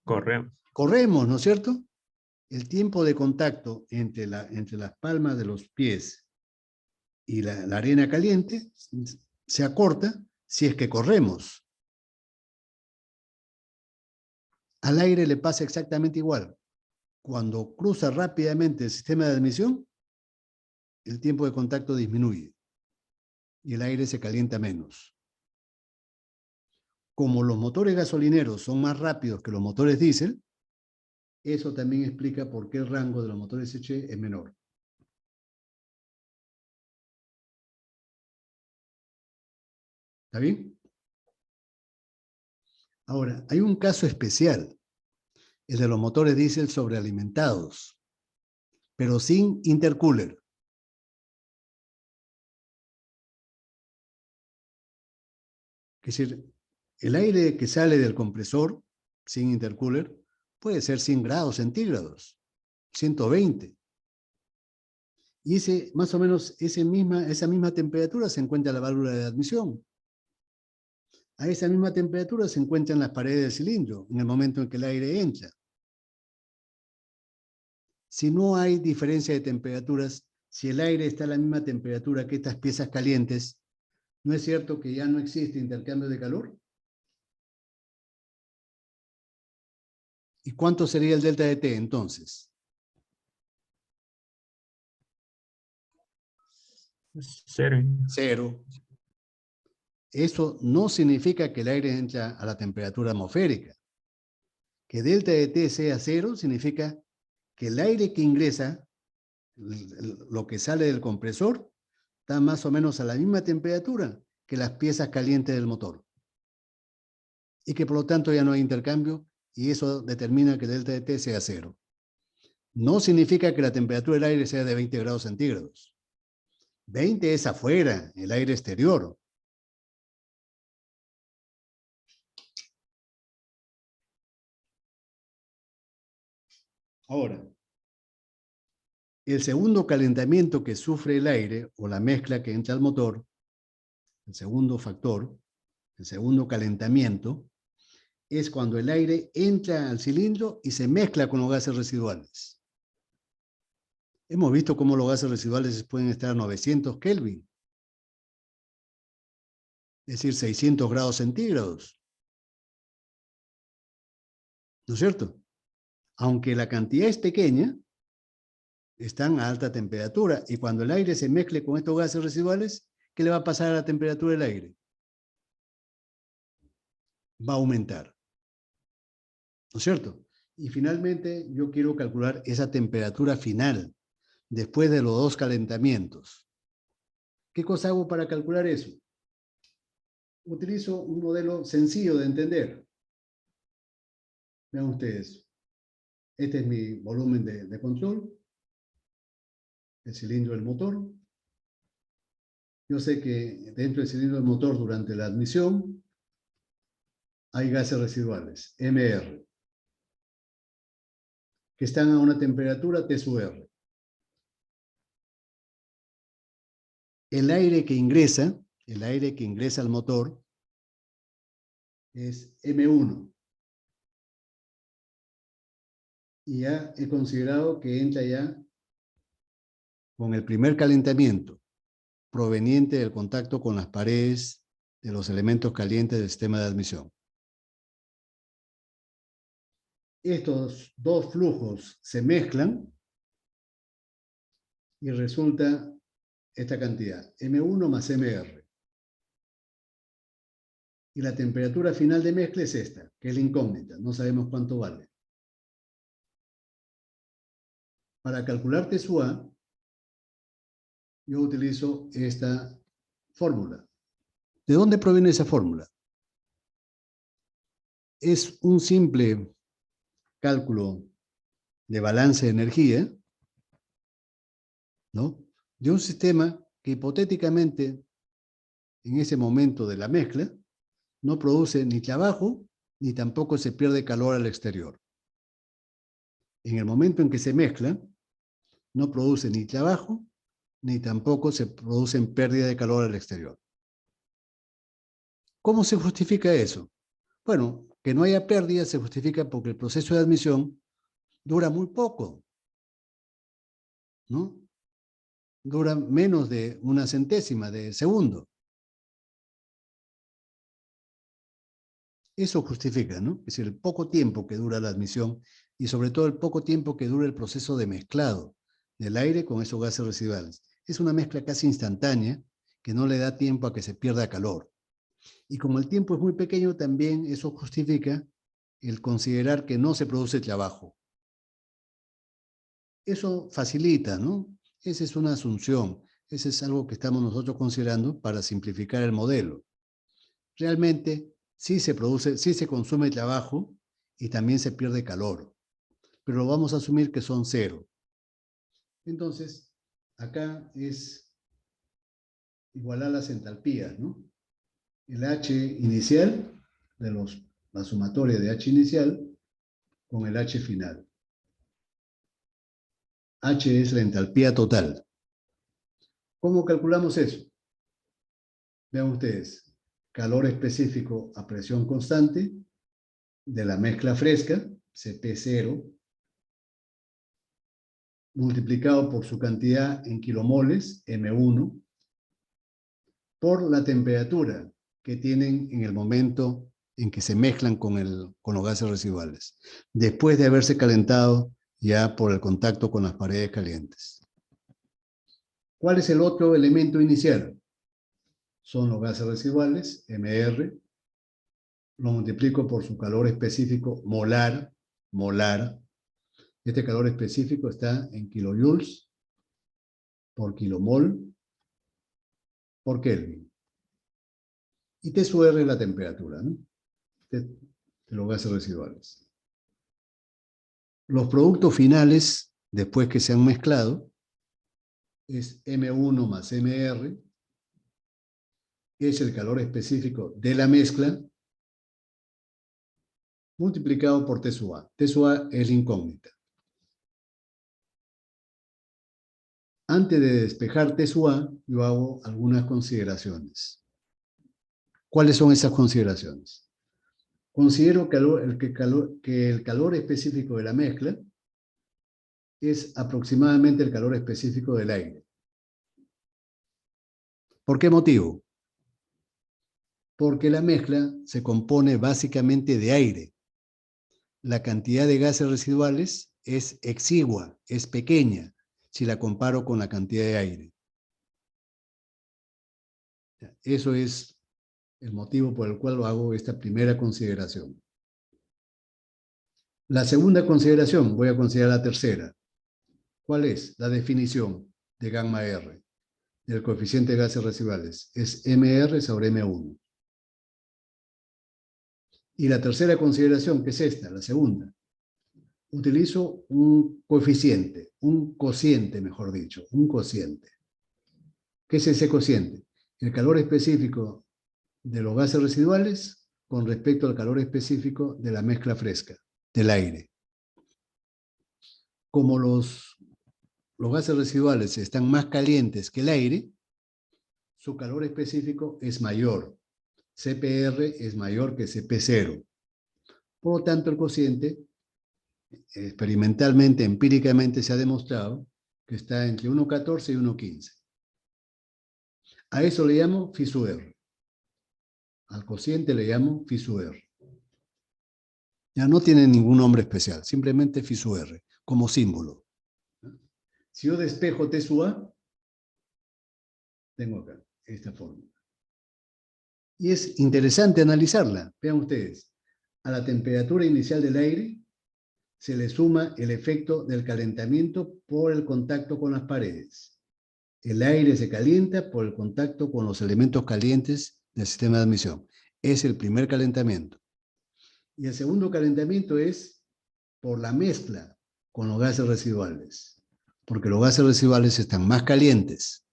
Corremos. Corremos, ¿no es cierto? El tiempo de contacto entre las palmas de los pies y la arena caliente se acorta si es que corremos. Al aire le pasa exactamente igual. Cuando cruza rápidamente el sistema de admisión, el tiempo de contacto disminuye y el aire se calienta menos. Como los motores gasolineros son más rápidos que los motores diésel, eso también explica por qué el rango de los motores Eche es menor. ¿Está bien? Ahora, hay un caso especial, el de los motores diésel sobrealimentados, pero sin intercooler. Es decir, el aire que sale del compresor sin intercooler puede ser 100 grados centígrados, 120. Y más o menos esa misma temperatura se encuentra en la válvula de admisión. A esa misma temperatura se encuentran las paredes del cilindro en el momento en que el aire entra. Si no hay diferencia de temperaturas, si el aire está a la misma temperatura que estas piezas calientes, ¿no es cierto que ya no existe intercambio de calor? ¿Y cuánto sería el delta de T entonces? Cero. Cero. Eso no significa que el aire entra a la temperatura atmosférica. Que delta de T sea cero significa que el aire que ingresa, lo que sale del compresor, está más o menos a la misma temperatura que las piezas calientes del motor. Y que por lo tanto ya no hay intercambio y eso determina que el delta de T sea cero. No significa que la temperatura del aire sea de 20 grados centígrados. 20 es afuera, el aire exterior. Ahora, el segundo calentamiento que sufre el aire o la mezcla que entra al motor, el segundo factor, el segundo calentamiento, es cuando el aire entra al cilindro y se mezcla con los gases residuales. Hemos visto cómo los gases residuales pueden estar a 900 Kelvin, es decir, 600 grados centígrados. ¿No es cierto? Aunque la cantidad es pequeña, están a alta temperatura. Y cuando el aire se mezcle con estos gases residuales, ¿qué le va a pasar a la temperatura del aire? Va a aumentar. ¿No es cierto? Y finalmente yo quiero calcular esa temperatura final, después de los dos calentamientos. ¿Qué cosa hago para calcular eso? Utilizo un modelo sencillo de entender. Vean ustedes. Este es mi volumen de control, el cilindro del motor. Yo sé que dentro del cilindro del motor, durante la admisión, hay gases residuales, MR, que están a una temperatura T sub R. El aire que ingresa al motor es M1. Y ya he considerado que entra ya con el primer calentamiento, proveniente del contacto con las paredes de los elementos calientes del sistema de admisión. Estos dos flujos se mezclan y resulta esta cantidad, M1 más MR. Y la temperatura final de mezcla es esta, que es la incógnita, no sabemos cuánto vale. Para calcular T sub A, yo utilizo esta fórmula. ¿De dónde proviene esa fórmula? Es un simple cálculo de balance de energía, ¿no? De un sistema que hipotéticamente, en ese momento de la mezcla, no produce ni trabajo, ni tampoco se pierde calor al exterior. En el momento en que se mezclan, no produce ni trabajo, ni tampoco se producen pérdida de calor al exterior. ¿Cómo se justifica eso? Bueno, que no haya pérdida se justifica porque el proceso de admisión dura muy poco, ¿no? Dura menos de una centésima de segundo. Eso justifica, ¿no? Es decir, el poco tiempo que dura la admisión y sobre todo el poco tiempo que dura el proceso de mezclado del aire con esos gases residuales. Es una mezcla casi instantánea que no le da tiempo a que se pierda calor. Y como el tiempo es muy pequeño, también eso justifica el considerar que no se produce trabajo. Eso facilita, ¿no? Esa es una asunción. Ese es algo que estamos nosotros considerando para simplificar el modelo. Realmente sí se produce, sí se consume trabajo y también se pierde calor, pero vamos a asumir que son cero. Entonces, acá es igualar las entalpías, ¿no? El H inicial, la sumatoria de H inicial con el H final. H es la entalpía total. ¿Cómo calculamos eso? Vean ustedes, calor específico a presión constante de la mezcla fresca, Cp0, multiplicado por su cantidad en kilomoles, M1, por la temperatura que tienen en el momento en que se mezclan con los gases residuales, después de haberse calentado ya por el contacto con las paredes calientes. ¿Cuál es el otro elemento inicial? Son los gases residuales, MR, lo multiplico por su calor específico molar. Este calor específico está en kilojoules por kilomol por Kelvin. Y T sub R es la temperatura, ¿no? de los gases residuales. Los productos finales, después que se han mezclado, es M1 más MR, que es el calor específico de la mezcla, multiplicado por T sub A. T sub A es la incógnita. Antes de despejar T sub A, yo hago algunas consideraciones. ¿Cuáles son esas consideraciones? Considero que el calor específico de la mezcla es aproximadamente el calor específico del aire. ¿Por qué motivo? Porque la mezcla se compone básicamente de aire. La cantidad de gases residuales es exigua, es pequeña, si la comparo con la cantidad de aire. Eso es el motivo por el cual hago esta primera consideración. La segunda consideración, voy a considerar la tercera. ¿Cuál es? La definición de gamma R, del coeficiente de gases residuales. Es MR sobre M1. Y la tercera consideración, que es esta, la segunda. Utilizo un coeficiente, un cociente, mejor dicho, un cociente. ¿Qué es ese cociente? El calor específico de los gases residuales con respecto al calor específico de la mezcla fresca, del aire. Como los gases residuales están más calientes que el aire, su calor específico es mayor. CPR es mayor que CP0. Por lo tanto, el cociente, experimentalmente, empíricamente se ha demostrado que está entre 1,14 y 1,15. A eso le llamo phi sub R. Al cociente le llamo phi sub R. Ya no tiene ningún nombre especial, simplemente phi sub R, como símbolo. Si yo despejo T sub A, tengo acá esta fórmula. Y es interesante analizarla. Vean ustedes, a la temperatura inicial del aire se le suma el efecto del calentamiento por el contacto con las paredes. El aire se calienta por el contacto con los elementos calientes del sistema de admisión. Es el primer calentamiento. Y el segundo calentamiento es por la mezcla con los gases residuales, porque los gases residuales están más calientes.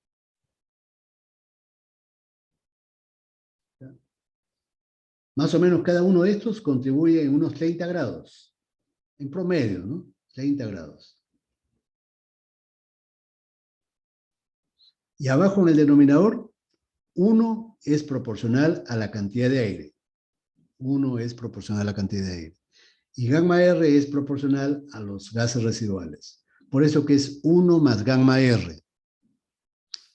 Más o menos cada uno de estos contribuye en unos 30 grados, en promedio, ¿no? 30 grados. Y abajo en el denominador, 1 es proporcional a la cantidad de aire. 1 es proporcional a la cantidad de aire. Y gamma R es proporcional a los gases residuales. Por eso que es 1 más gamma R.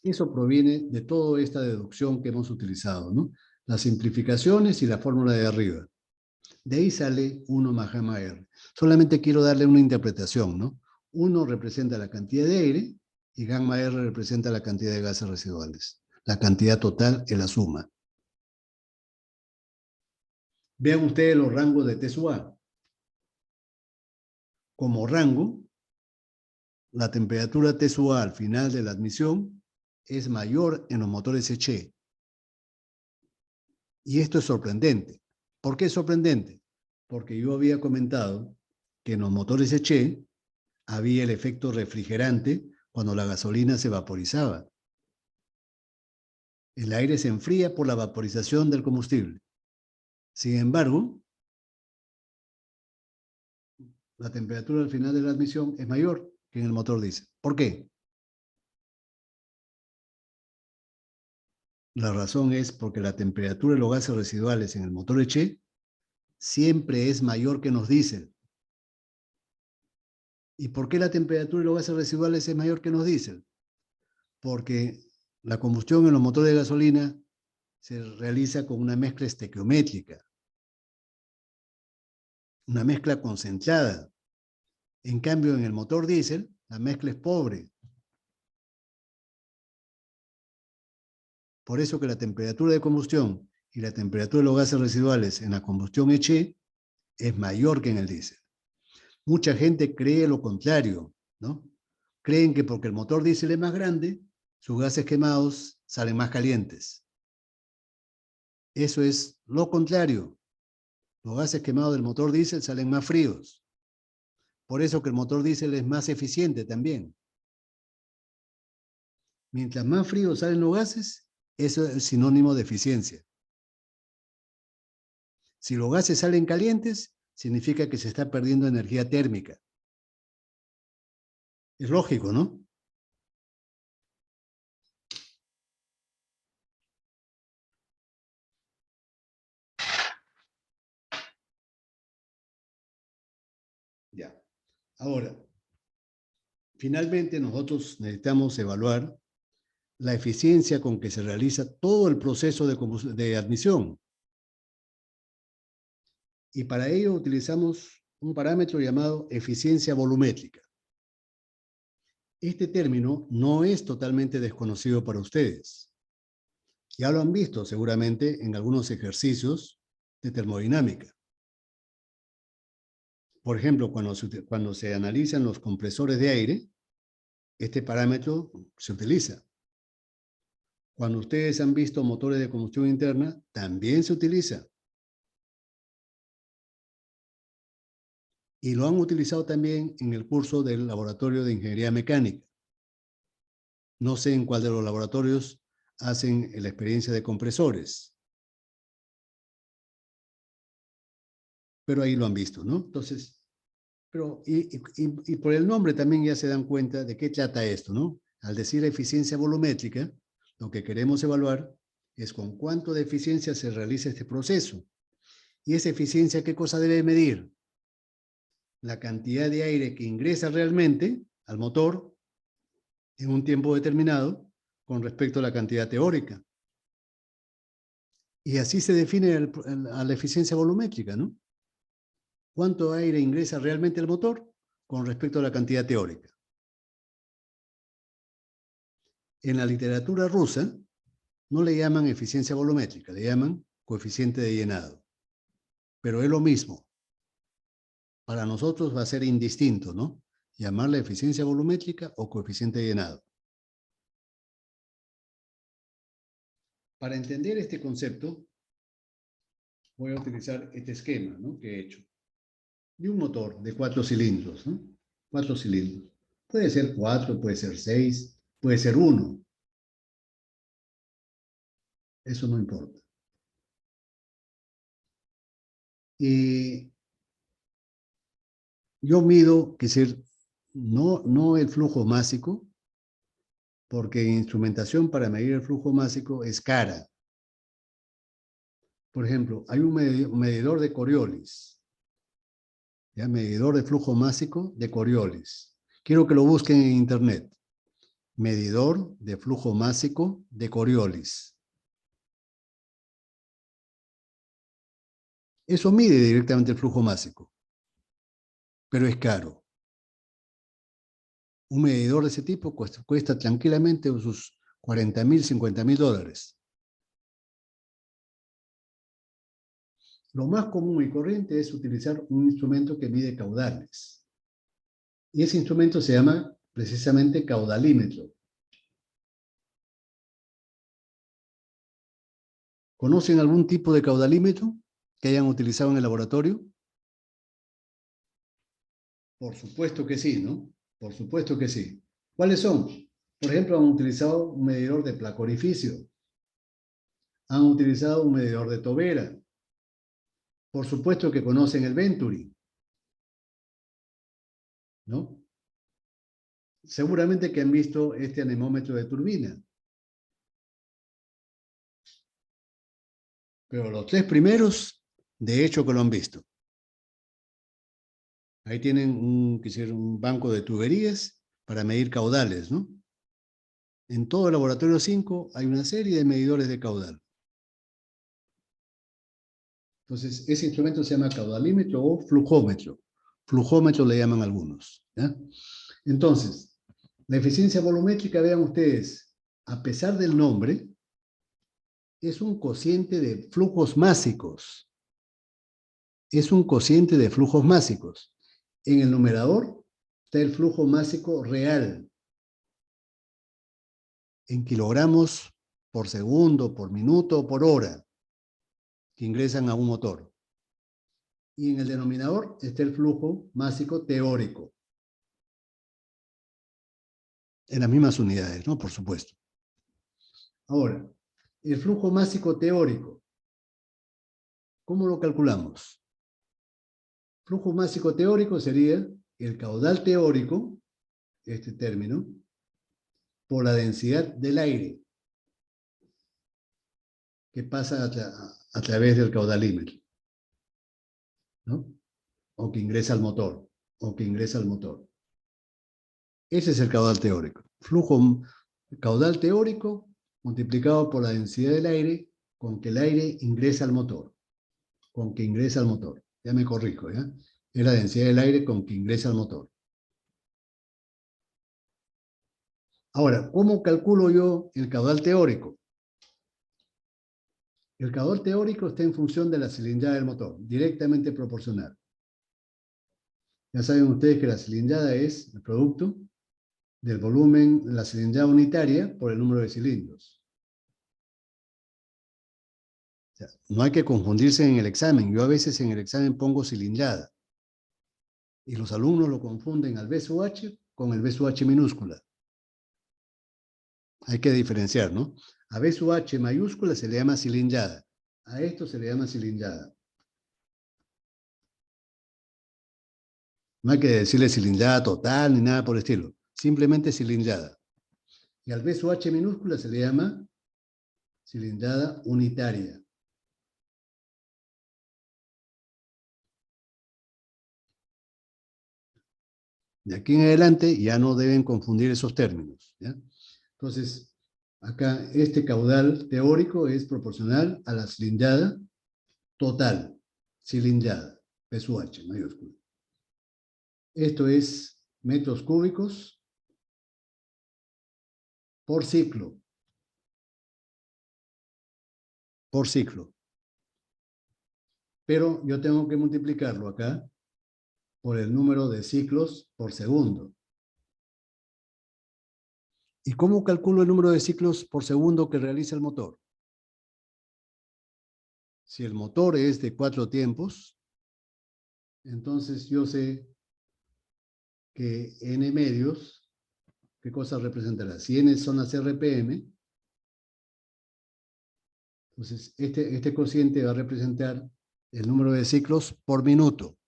Eso proviene de toda esta deducción que hemos utilizado, ¿no? Las simplificaciones y la fórmula de arriba. De ahí sale 1 más gamma R. Solamente quiero darle una interpretación, ¿no? 1 representa la cantidad de aire y gamma R representa la cantidad de gases residuales. La cantidad total es la suma. Vean ustedes los rangos de T sub A. Como rango, la temperatura T sub A al final de la admisión es mayor en los motores Eche. Y esto es sorprendente. ¿Por qué es sorprendente? Porque yo había comentado que en los motores Eche había el efecto refrigerante cuando la gasolina se vaporizaba. El aire se enfría por la vaporización del combustible. Sin embargo, la temperatura al final de la admisión es mayor que en el motor diésel. ¿Por qué? La razón es porque la temperatura de los gases residuales en el motor Eche siempre es mayor que en los diésel. ¿Y por qué la temperatura de los gases residuales es mayor que en los diésel? Porque la combustión en los motores de gasolina se realiza con una mezcla estequiométrica, una mezcla concentrada. En cambio, en el motor diésel, la mezcla es pobre. Por eso que la temperatura de combustión y la temperatura de los gases residuales en la combustión Eche es mayor que en el diésel. Mucha gente cree lo contrario, ¿no? Creen que porque el motor diésel es más grande, sus gases quemados salen más calientes. Eso es lo contrario. Los gases quemados del motor diésel salen más fríos. Por eso que el motor diésel es más eficiente también. Mientras más fríos salen los gases, eso es sinónimo de eficiencia. Si los gases salen calientes, significa que se está perdiendo energía térmica. Es lógico, ¿no? Ya. Ahora, finalmente, nosotros necesitamos evaluar la eficiencia con que se realiza todo el proceso de admisión. Y para ello utilizamos un parámetro llamado eficiencia volumétrica. Este término no es totalmente desconocido para ustedes. Ya lo han visto seguramente en algunos ejercicios de termodinámica. Por ejemplo, cuando se analizan los compresores de aire, este parámetro se utiliza. Cuando ustedes han visto motores de combustión interna, también se utiliza. Y lo han utilizado también en el curso del laboratorio de ingeniería mecánica. No sé en cuál de los laboratorios hacen la experiencia de compresores. Pero ahí lo han visto, ¿no? Entonces, y por el nombre también ya se dan cuenta de qué trata esto, ¿no? Al decir eficiencia volumétrica, lo que queremos evaluar es con cuánto de eficiencia se realiza este proceso. ¿Y esa eficiencia qué cosa debe medir? La cantidad de aire que ingresa realmente al motor en un tiempo determinado con respecto a la cantidad teórica. Y así se define a la eficiencia volumétrica, ¿no? ¿Cuánto aire ingresa realmente al motor con respecto a la cantidad teórica? En la literatura rusa no le llaman eficiencia volumétrica, le llaman coeficiente de llenado. Pero es lo mismo. Para nosotros va a ser indistinto, ¿no? Llamarla eficiencia volumétrica o coeficiente de llenado. Para entender este concepto, voy a utilizar este esquema, ¿no?, que he hecho. De un motor de 4 cilindros, ¿no? 4 cilindros. Puede ser 4, puede ser 6, puede ser 1. Eso no importa. Y yo mido, que decir, no el flujo másico, porque instrumentación para medir el flujo másico es cara. Por ejemplo, hay un medidor de Coriolis, ¿ya? Medidor de flujo másico de Coriolis. Quiero que lo busquen en internet. Medidor de flujo másico de Coriolis. Eso mide directamente el flujo másico, pero es caro. Un medidor de ese tipo cuesta tranquilamente sus $40,000, $50,000. Lo más común y corriente es utilizar un instrumento que mide caudales. Y ese instrumento se llama precisamente caudalímetro. ¿Conocen algún tipo de caudalímetro que hayan utilizado en el laboratorio? Por supuesto que sí, ¿no? Por supuesto que sí. ¿Cuáles son? Por ejemplo, han utilizado un medidor de placa orificio. Han utilizado un medidor de tobera. Por supuesto que conocen el Venturi, ¿no? Seguramente que han visto este anemómetro de turbina. Pero los 3 primeros, de hecho que lo han visto. Ahí tienen un banco de tuberías para medir caudales, ¿no? En todo el laboratorio 5 hay una serie de medidores de caudal. Entonces, ese instrumento se llama caudalímetro o flujómetro. Flujómetro le llaman algunos, ¿ya? Entonces, la eficiencia volumétrica, vean ustedes, a pesar del nombre, es un cociente de flujos másicos. Es un cociente de flujos másicos. En el numerador está el flujo másico real, en kilogramos por segundo, por minuto o por hora, que ingresan a un motor. Y en el denominador está el flujo másico teórico. En las mismas unidades, ¿no? Por supuesto. Ahora, el flujo másico teórico, ¿cómo lo calculamos? Flujo másico teórico sería el caudal teórico, este término, por la densidad del aire que pasa a través del caudalímetro, ¿no? O que ingresa al motor, Ese es el caudal teórico. Flujo caudal teórico multiplicado por la densidad del aire con que el aire ingresa al motor. Con que ingresa al motor. Ya me corrijo, ¿ya? Es la densidad del aire con que ingresa al motor. Ahora, ¿cómo calculo yo el caudal teórico? El caudal teórico está en función de la cilindrada del motor, directamente proporcional. Ya saben ustedes que la cilindrada es el producto del volumen de la cilindrada unitaria por el número de cilindros. O sea, no hay que confundirse en el examen. Yo a veces en el examen pongo cilindrada y los alumnos lo confunden al B sub H con el B sub H minúscula. Hay que diferenciar, ¿no? A B sub H mayúscula se le llama cilindrada. A esto se le llama cilindrada. No hay que decirle cilindrada total ni nada por el estilo. Simplemente cilindrada. Y al B sub H minúscula se le llama cilindrada unitaria. De aquí en adelante ya no deben confundir esos términos, ¿ya? Entonces, acá este caudal teórico es proporcional a la cilindrada total, cilindrada, P sub H mayúscula. Esto es metros cúbicos por ciclo. Por ciclo. Pero yo tengo que multiplicarlo acá por el número de ciclos por segundo. ¿Y cómo calculo el número de ciclos por segundo que realiza el motor? Si el motor es de 4 tiempos, entonces yo sé que n medios, ¿qué cosa representará? Si n son las RPM, entonces este cociente va a representar el número de ciclos por minuto.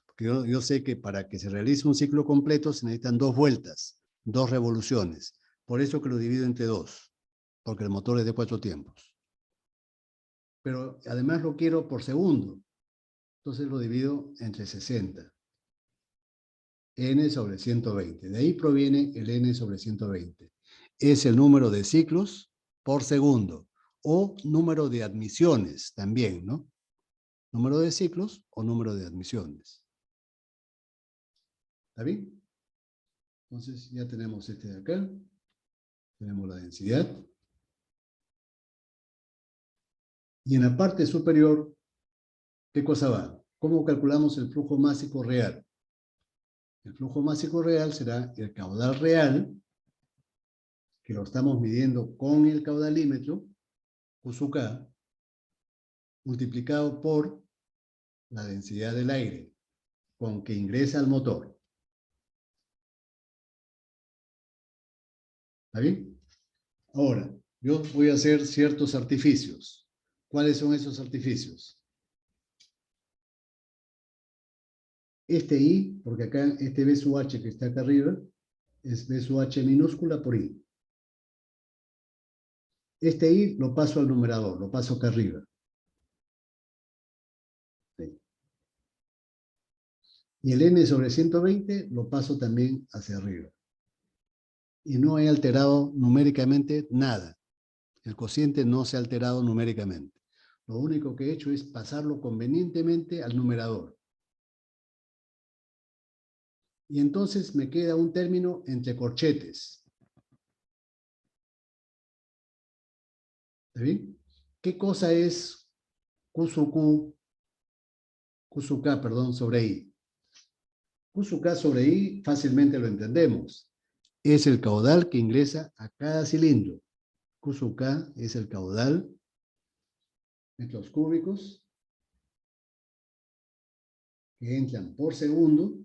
Porque yo sé que para que se realice un ciclo completo se necesitan 2 vueltas, 2 revoluciones. Por eso que lo divido entre 2, porque el motor es de 4 tiempos. Pero además lo quiero por segundo, entonces lo divido entre 60. N sobre 120. De ahí proviene el N sobre 120. Es el número de ciclos por segundo o número de admisiones también, ¿no? Número de ciclos o número de admisiones. ¿Está bien? Entonces ya tenemos este de acá. Tenemos la densidad. Y en la parte superior, ¿qué cosa va? ¿Cómo calculamos el flujo másico real? El flujo másico real será el caudal real, que lo estamos midiendo con el caudalímetro, Q sub K, multiplicado por la densidad del aire con que ingresa al motor. ¿Está bien? Ahora, yo voy a hacer ciertos artificios. ¿Cuáles son esos artificios? Este I, porque acá este B sub H que está acá arriba, es B sub H minúscula por I. Este I lo paso al numerador, lo paso acá arriba. Sí. Y el N sobre 120 lo paso también hacia arriba. Y no he alterado numéricamente nada. El cociente no se ha alterado numéricamente. Lo único que he hecho es pasarlo convenientemente al numerador. Y entonces me queda un término entre corchetes. ¿Está bien? ¿Qué cosa es Q sub K, perdón, sobre I? Q sub K sobre I fácilmente lo entendemos. Es el caudal que ingresa a cada cilindro. Q sub K es el caudal, metros cúbicos, que entran por segundo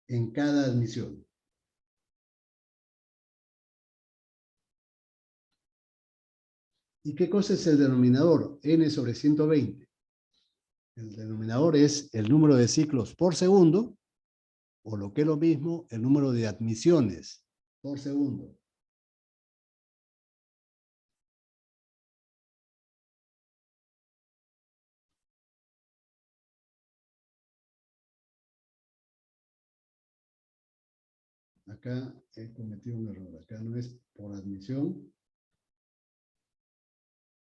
en cada admisión. ¿Y qué cosa es el denominador? N sobre 120. El denominador es el número de ciclos por segundo, o lo que es lo mismo, el número de admisiones por segundo. acá he cometido un error. Acá no es por admisión,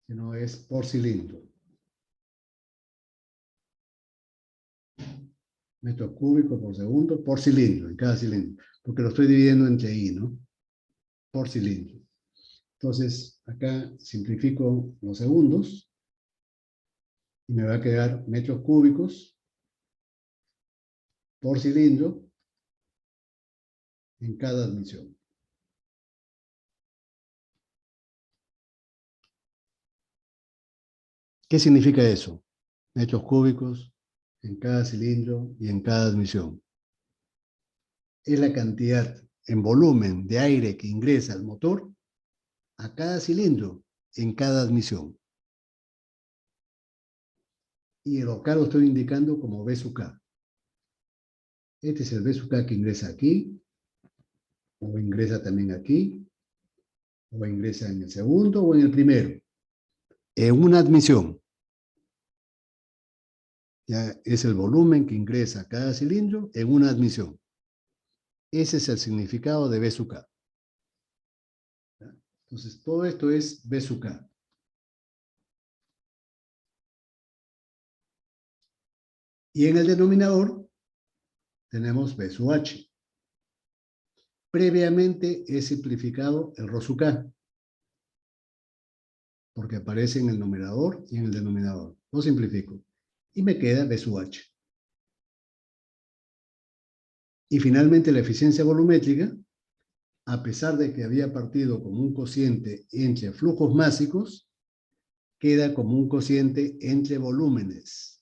sino es por cilindro. Metros cúbicos por segundo por cilindro, en cada cilindro. Porque lo estoy dividiendo entre I, ¿no? Por cilindro. Entonces, acá simplifico los segundos y me va a quedar metros cúbicos por cilindro en cada admisión. ¿Qué significa eso? Metros cúbicos en cada cilindro y en cada admisión. Es la cantidad en volumen de aire que ingresa al motor a cada cilindro en cada admisión. Y acá lo estoy indicando como V sub K. Este es el V sub K que ingresa aquí, o ingresa también aquí, o ingresa en el segundo o en el primero. En una admisión. Ya es el volumen que ingresa a cada cilindro en una admisión. Ese es el significado de V sub K. Entonces, todo esto es V sub K. Y en el denominador tenemos V sub H. Previamente he simplificado el Rho sub K, porque aparece en el numerador y en el denominador. Lo simplifico. Y me queda V sub H. Y finalmente la eficiencia volumétrica, a pesar de que había partido como un cociente entre flujos másicos, queda como un cociente entre volúmenes.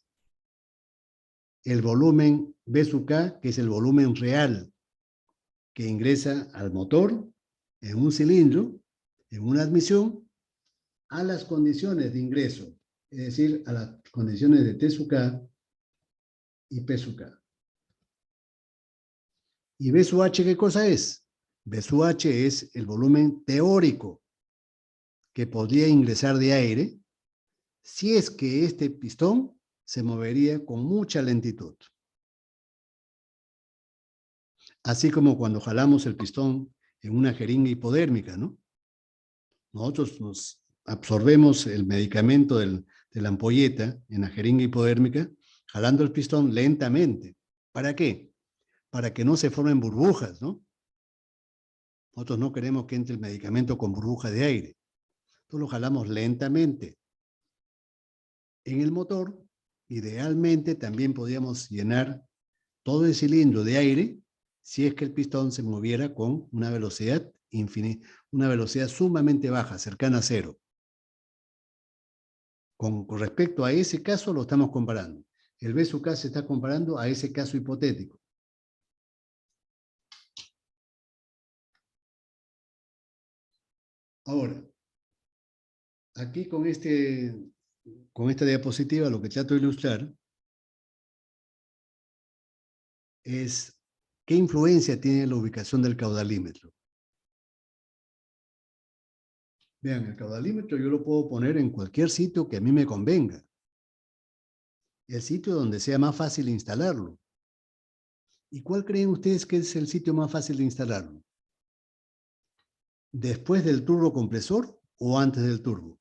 El volumen V sub K, que es el volumen real que ingresa al motor en un cilindro, en una admisión, a las condiciones de ingreso, es decir, a las condiciones de T sub K y P sub K. ¿Y V sub H qué cosa es? V sub H es el volumen teórico que podría ingresar de aire si es que este pistón se movería con mucha lentitud. Así como cuando jalamos el pistón en una jeringa hipodérmica, ¿no? Nosotros nos absorbemos el medicamento de la ampolleta en la jeringa hipodérmica, jalando el pistón lentamente. ¿Para qué? Para que no se formen burbujas, ¿no? Nosotros no queremos que entre el medicamento con burbujas de aire. Entonces lo jalamos lentamente. En el motor, idealmente también podríamos llenar todo el cilindro de aire si es que el pistón se moviera con una velocidad infinita, una velocidad sumamente baja, cercana a cero. Con respecto a ese caso lo estamos comparando. El V sub K se está comparando a ese caso hipotético. Ahora, aquí con esta diapositiva lo que trato de ilustrar es qué influencia tiene la ubicación del caudalímetro. Vean, el caudalímetro yo lo puedo poner en cualquier sitio que a mí me convenga. El sitio donde sea más fácil instalarlo. ¿Y cuál creen ustedes que es el sitio más fácil de instalarlo? ¿Después del turbocompresor o antes del turbo?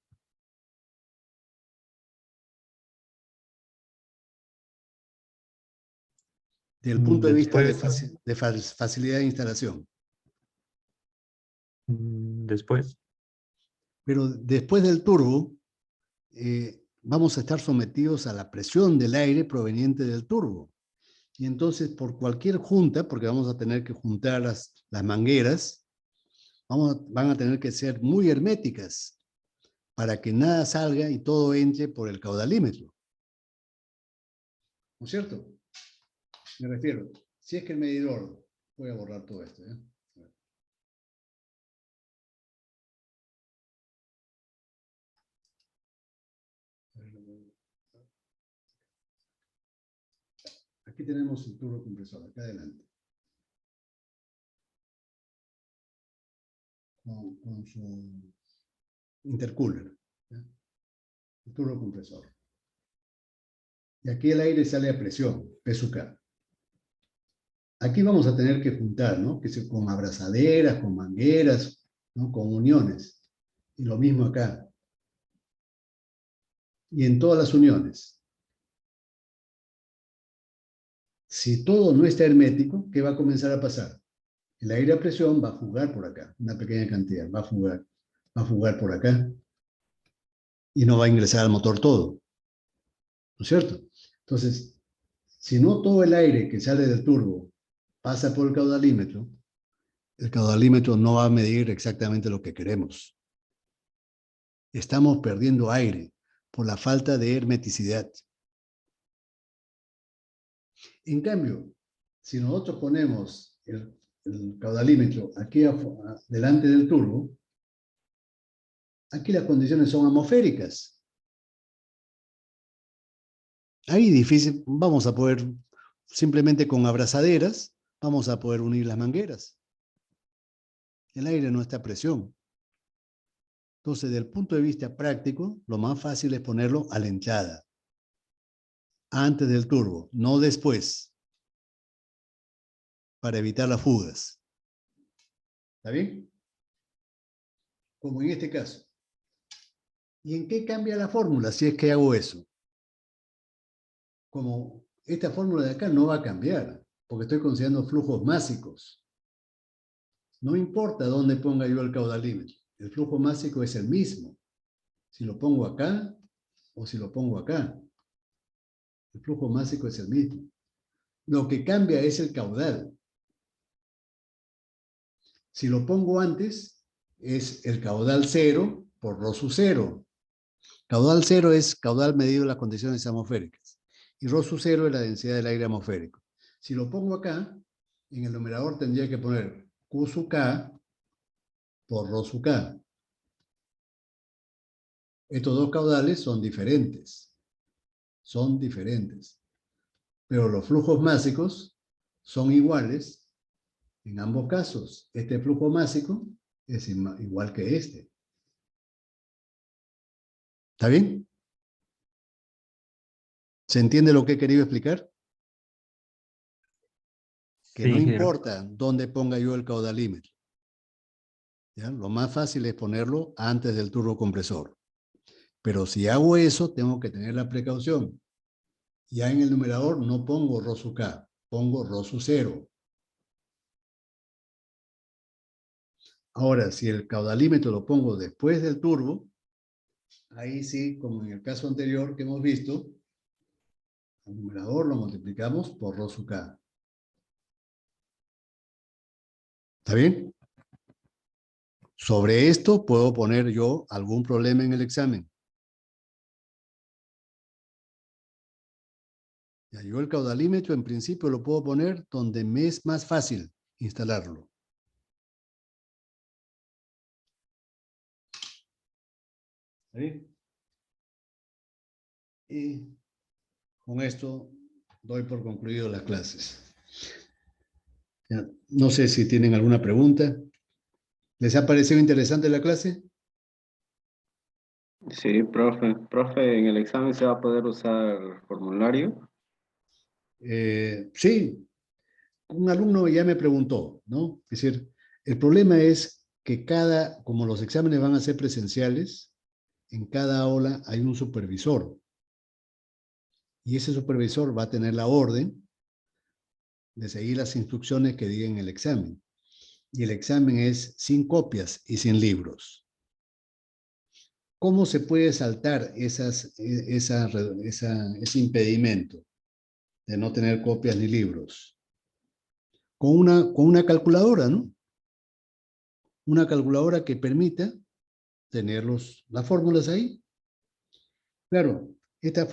Desde el punto de vista de facilidad de instalación. Después. Pero después del turbo, vamos a estar sometidos a la presión del aire proveniente del turbo. Y entonces, por cualquier junta, porque vamos a tener que juntar las mangueras, van a tener que ser muy herméticas para que nada salga y todo entre por el caudalímetro. ¿No es cierto? Me refiero, si es que el medidor, voy a borrar todo esto, ¿eh? Aquí tenemos el turbocompresor, acá adelante. Con su intercooler, ¿ya? El turbocompresor. Y aquí el aire sale a presión, P sub K. aquí vamos a tener que juntar, ¿no? Que sea con abrazaderas, con mangueras, ¿no? Con uniones. Y lo mismo acá. Y en todas las uniones. Si todo no está hermético, ¿qué va a comenzar a pasar? El aire a presión va a fugar por acá, una pequeña cantidad, va a fugar por acá y no va a ingresar al motor todo, ¿no es cierto? Entonces, si no todo el aire que sale del turbo pasa por el caudalímetro no va a medir exactamente lo que queremos. Estamos perdiendo aire por la falta de hermeticidad. En cambio, si nosotros ponemos el caudalímetro aquí delante del turbo, aquí las condiciones son atmosféricas. Ahí difícil, vamos a poder, simplemente con abrazaderas, vamos a poder unir las mangueras. El aire no está a presión. Entonces, desde el punto de vista práctico, lo más fácil es ponerlo a la entrada, antes del turbo, no después, para evitar las fugas. ¿Está bien? Como en este caso. ¿Y en qué cambia la fórmula si es que hago eso? Como esta fórmula de acá no va a cambiar, porque estoy considerando flujos másicos. No importa dónde ponga yo el caudalímetro, el flujo másico es el mismo. Si lo pongo acá o si lo pongo acá, el flujo másico es el mismo. Lo que cambia es el caudal. Si lo pongo antes, es el caudal cero por rho sub cero. Caudal cero es caudal medido en las condiciones atmosféricas. Y rho sub cero es la densidad del aire atmosférico. Si lo pongo acá, en el numerador tendría que poner Q sub K por rho sub K. Estos dos caudales son diferentes. Son diferentes. Pero los flujos másicos son iguales en ambos casos. Este flujo másico es igual que este. ¿Está bien? ¿Se entiende lo que he querido explicar? Que Sí, no ingeniero. importa dónde ponga yo el caudalímetro. ¿Ya? Lo más fácil es ponerlo antes del turbocompresor. Pero si hago eso, tengo que tener la precaución. Ya en el numerador no pongo rho sub K, pongo rho sub cero. Ahora, si el caudalímetro lo pongo después del turbo, ahí sí, como en el caso anterior que hemos visto, el numerador lo multiplicamos por rho sub K. ¿Está bien? Sobre esto puedo poner yo algún problema en el examen. Ya, yo el caudalímetro en principio lo puedo poner donde me es más fácil instalarlo. ¿Está bien? Y con esto doy por concluido las clases. Ya, no sé si tienen alguna pregunta. ¿Les ha parecido interesante la clase? Sí, profe. Profe, ¿en el examen se va a poder usar formulario? Sí, un alumno ya me preguntó, ¿no? Es decir, el problema es que como los exámenes van a ser presenciales, en cada aula hay un supervisor. Y ese supervisor va a tener la orden de seguir las instrucciones que diga en el examen. Y el examen es sin copias y sin libros. ¿Cómo se puede saltar ese impedimento de no tener copias ni libros? Con una calculadora, ¿no? Una calculadora que permita tener las fórmulas ahí. Claro, estas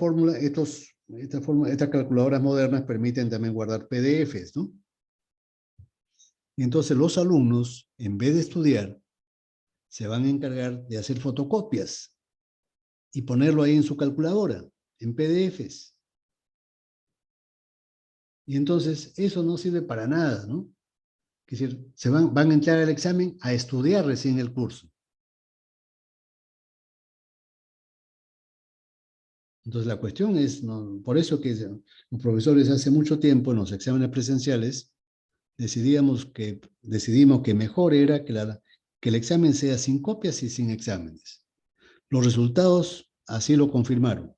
calculadoras modernas permiten también guardar PDFs, ¿no? Y entonces los alumnos, en vez de estudiar, se van a encargar de hacer fotocopias y ponerlo ahí en su calculadora, en PDFs. Y entonces eso no sirve para nada, ¿no? Es decir, van a entrar al examen a estudiar recién el curso. Entonces la cuestión es, ¿no? Por eso que los profesores hace mucho tiempo en los exámenes presenciales decidimos que mejor era que el examen sea sin copias y sin exámenes. Los resultados así lo confirmaron.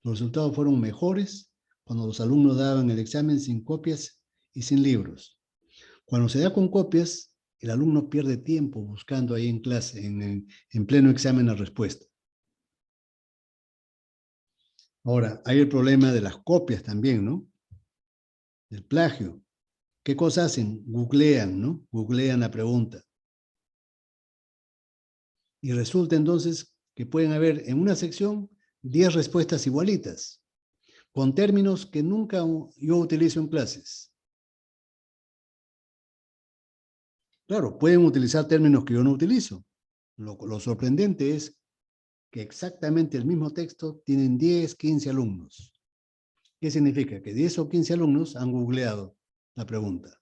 Los resultados fueron mejores cuando los alumnos daban el examen sin copias y sin libros. Cuando se da con copias, el alumno pierde tiempo buscando ahí en clase, en pleno examen la respuesta. Ahora, hay el problema de las copias también, ¿no? Del plagio. ¿Qué cosa hacen? Googlean, ¿no? Googlean la pregunta. Y resulta entonces que pueden haber en una sección 10 respuestas igualitas, con términos que nunca yo utilizo en clases. Claro, pueden utilizar términos que yo no utilizo. Lo sorprendente es que exactamente el mismo texto tienen 10, 15 alumnos. ¿Qué significa? Que 10 o 15 alumnos han googleado la pregunta.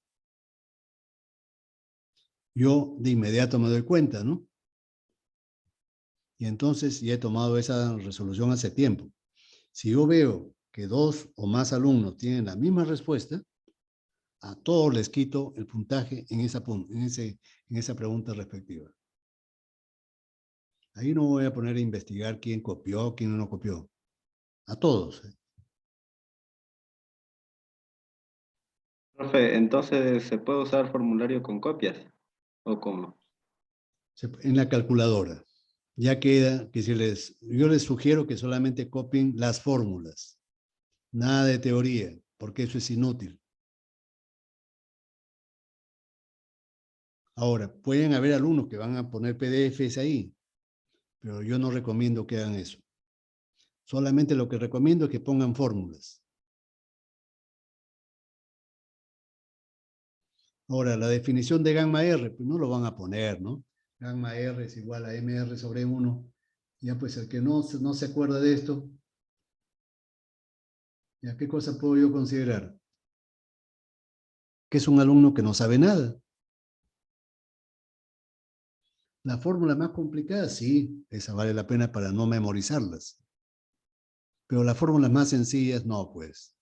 Yo de inmediato me doy cuenta, ¿no? Y entonces ya he tomado esa resolución hace tiempo. Si yo veo que 2 o más alumnos tienen la misma respuesta, a todos les quito el puntaje en esa pregunta respectiva. Ahí no voy a poner a investigar quién copió, quién no copió. A todos. Profe, entonces, ¿se puede usar formulario con copias? ¿O cómo? En la calculadora. Ya queda que yo les sugiero que solamente copien las fórmulas. Nada de teoría, porque eso es inútil. Ahora, pueden haber alumnos que van a poner PDFs ahí, pero yo no recomiendo que hagan eso. Solamente lo que recomiendo es que pongan fórmulas. Ahora, la definición de gamma R, pues no lo van a poner, ¿no? Gamma R es igual a MR sobre 1. Ya pues el que no se acuerda de esto, ¿ya qué cosa puedo yo considerar? Que es un alumno que no sabe nada. La fórmula más complicada, sí, esa vale la pena para no memorizarlas. Pero las fórmulas más sencillas, no, pues.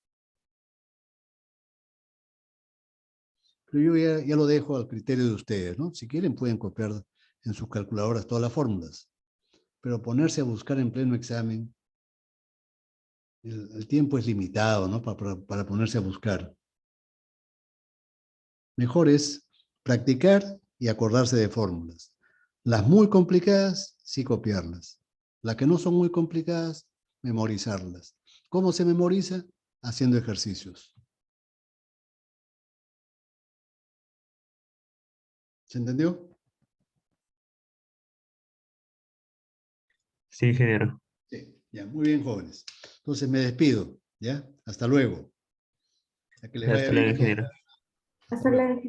Pero yo ya lo dejo al criterio de ustedes, ¿no? Si quieren pueden copiar en sus calculadoras todas las fórmulas. Pero ponerse a buscar en pleno examen, el tiempo es limitado, ¿no? Para ponerse a buscar. Mejor es practicar y acordarse de fórmulas. Las muy complicadas, sí copiarlas. Las que no son muy complicadas, memorizarlas. ¿Cómo se memoriza? Haciendo ejercicios. ¿Se entendió? Sí, ingeniero. Sí, ya, muy bien, jóvenes. Entonces me despido, ¿ya? Hasta luego. A que les vaya Hasta bien luego, a todos. ingeniero. Hasta luego.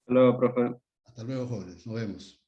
Hasta luego, profe. Hasta luego, jóvenes. Nos vemos.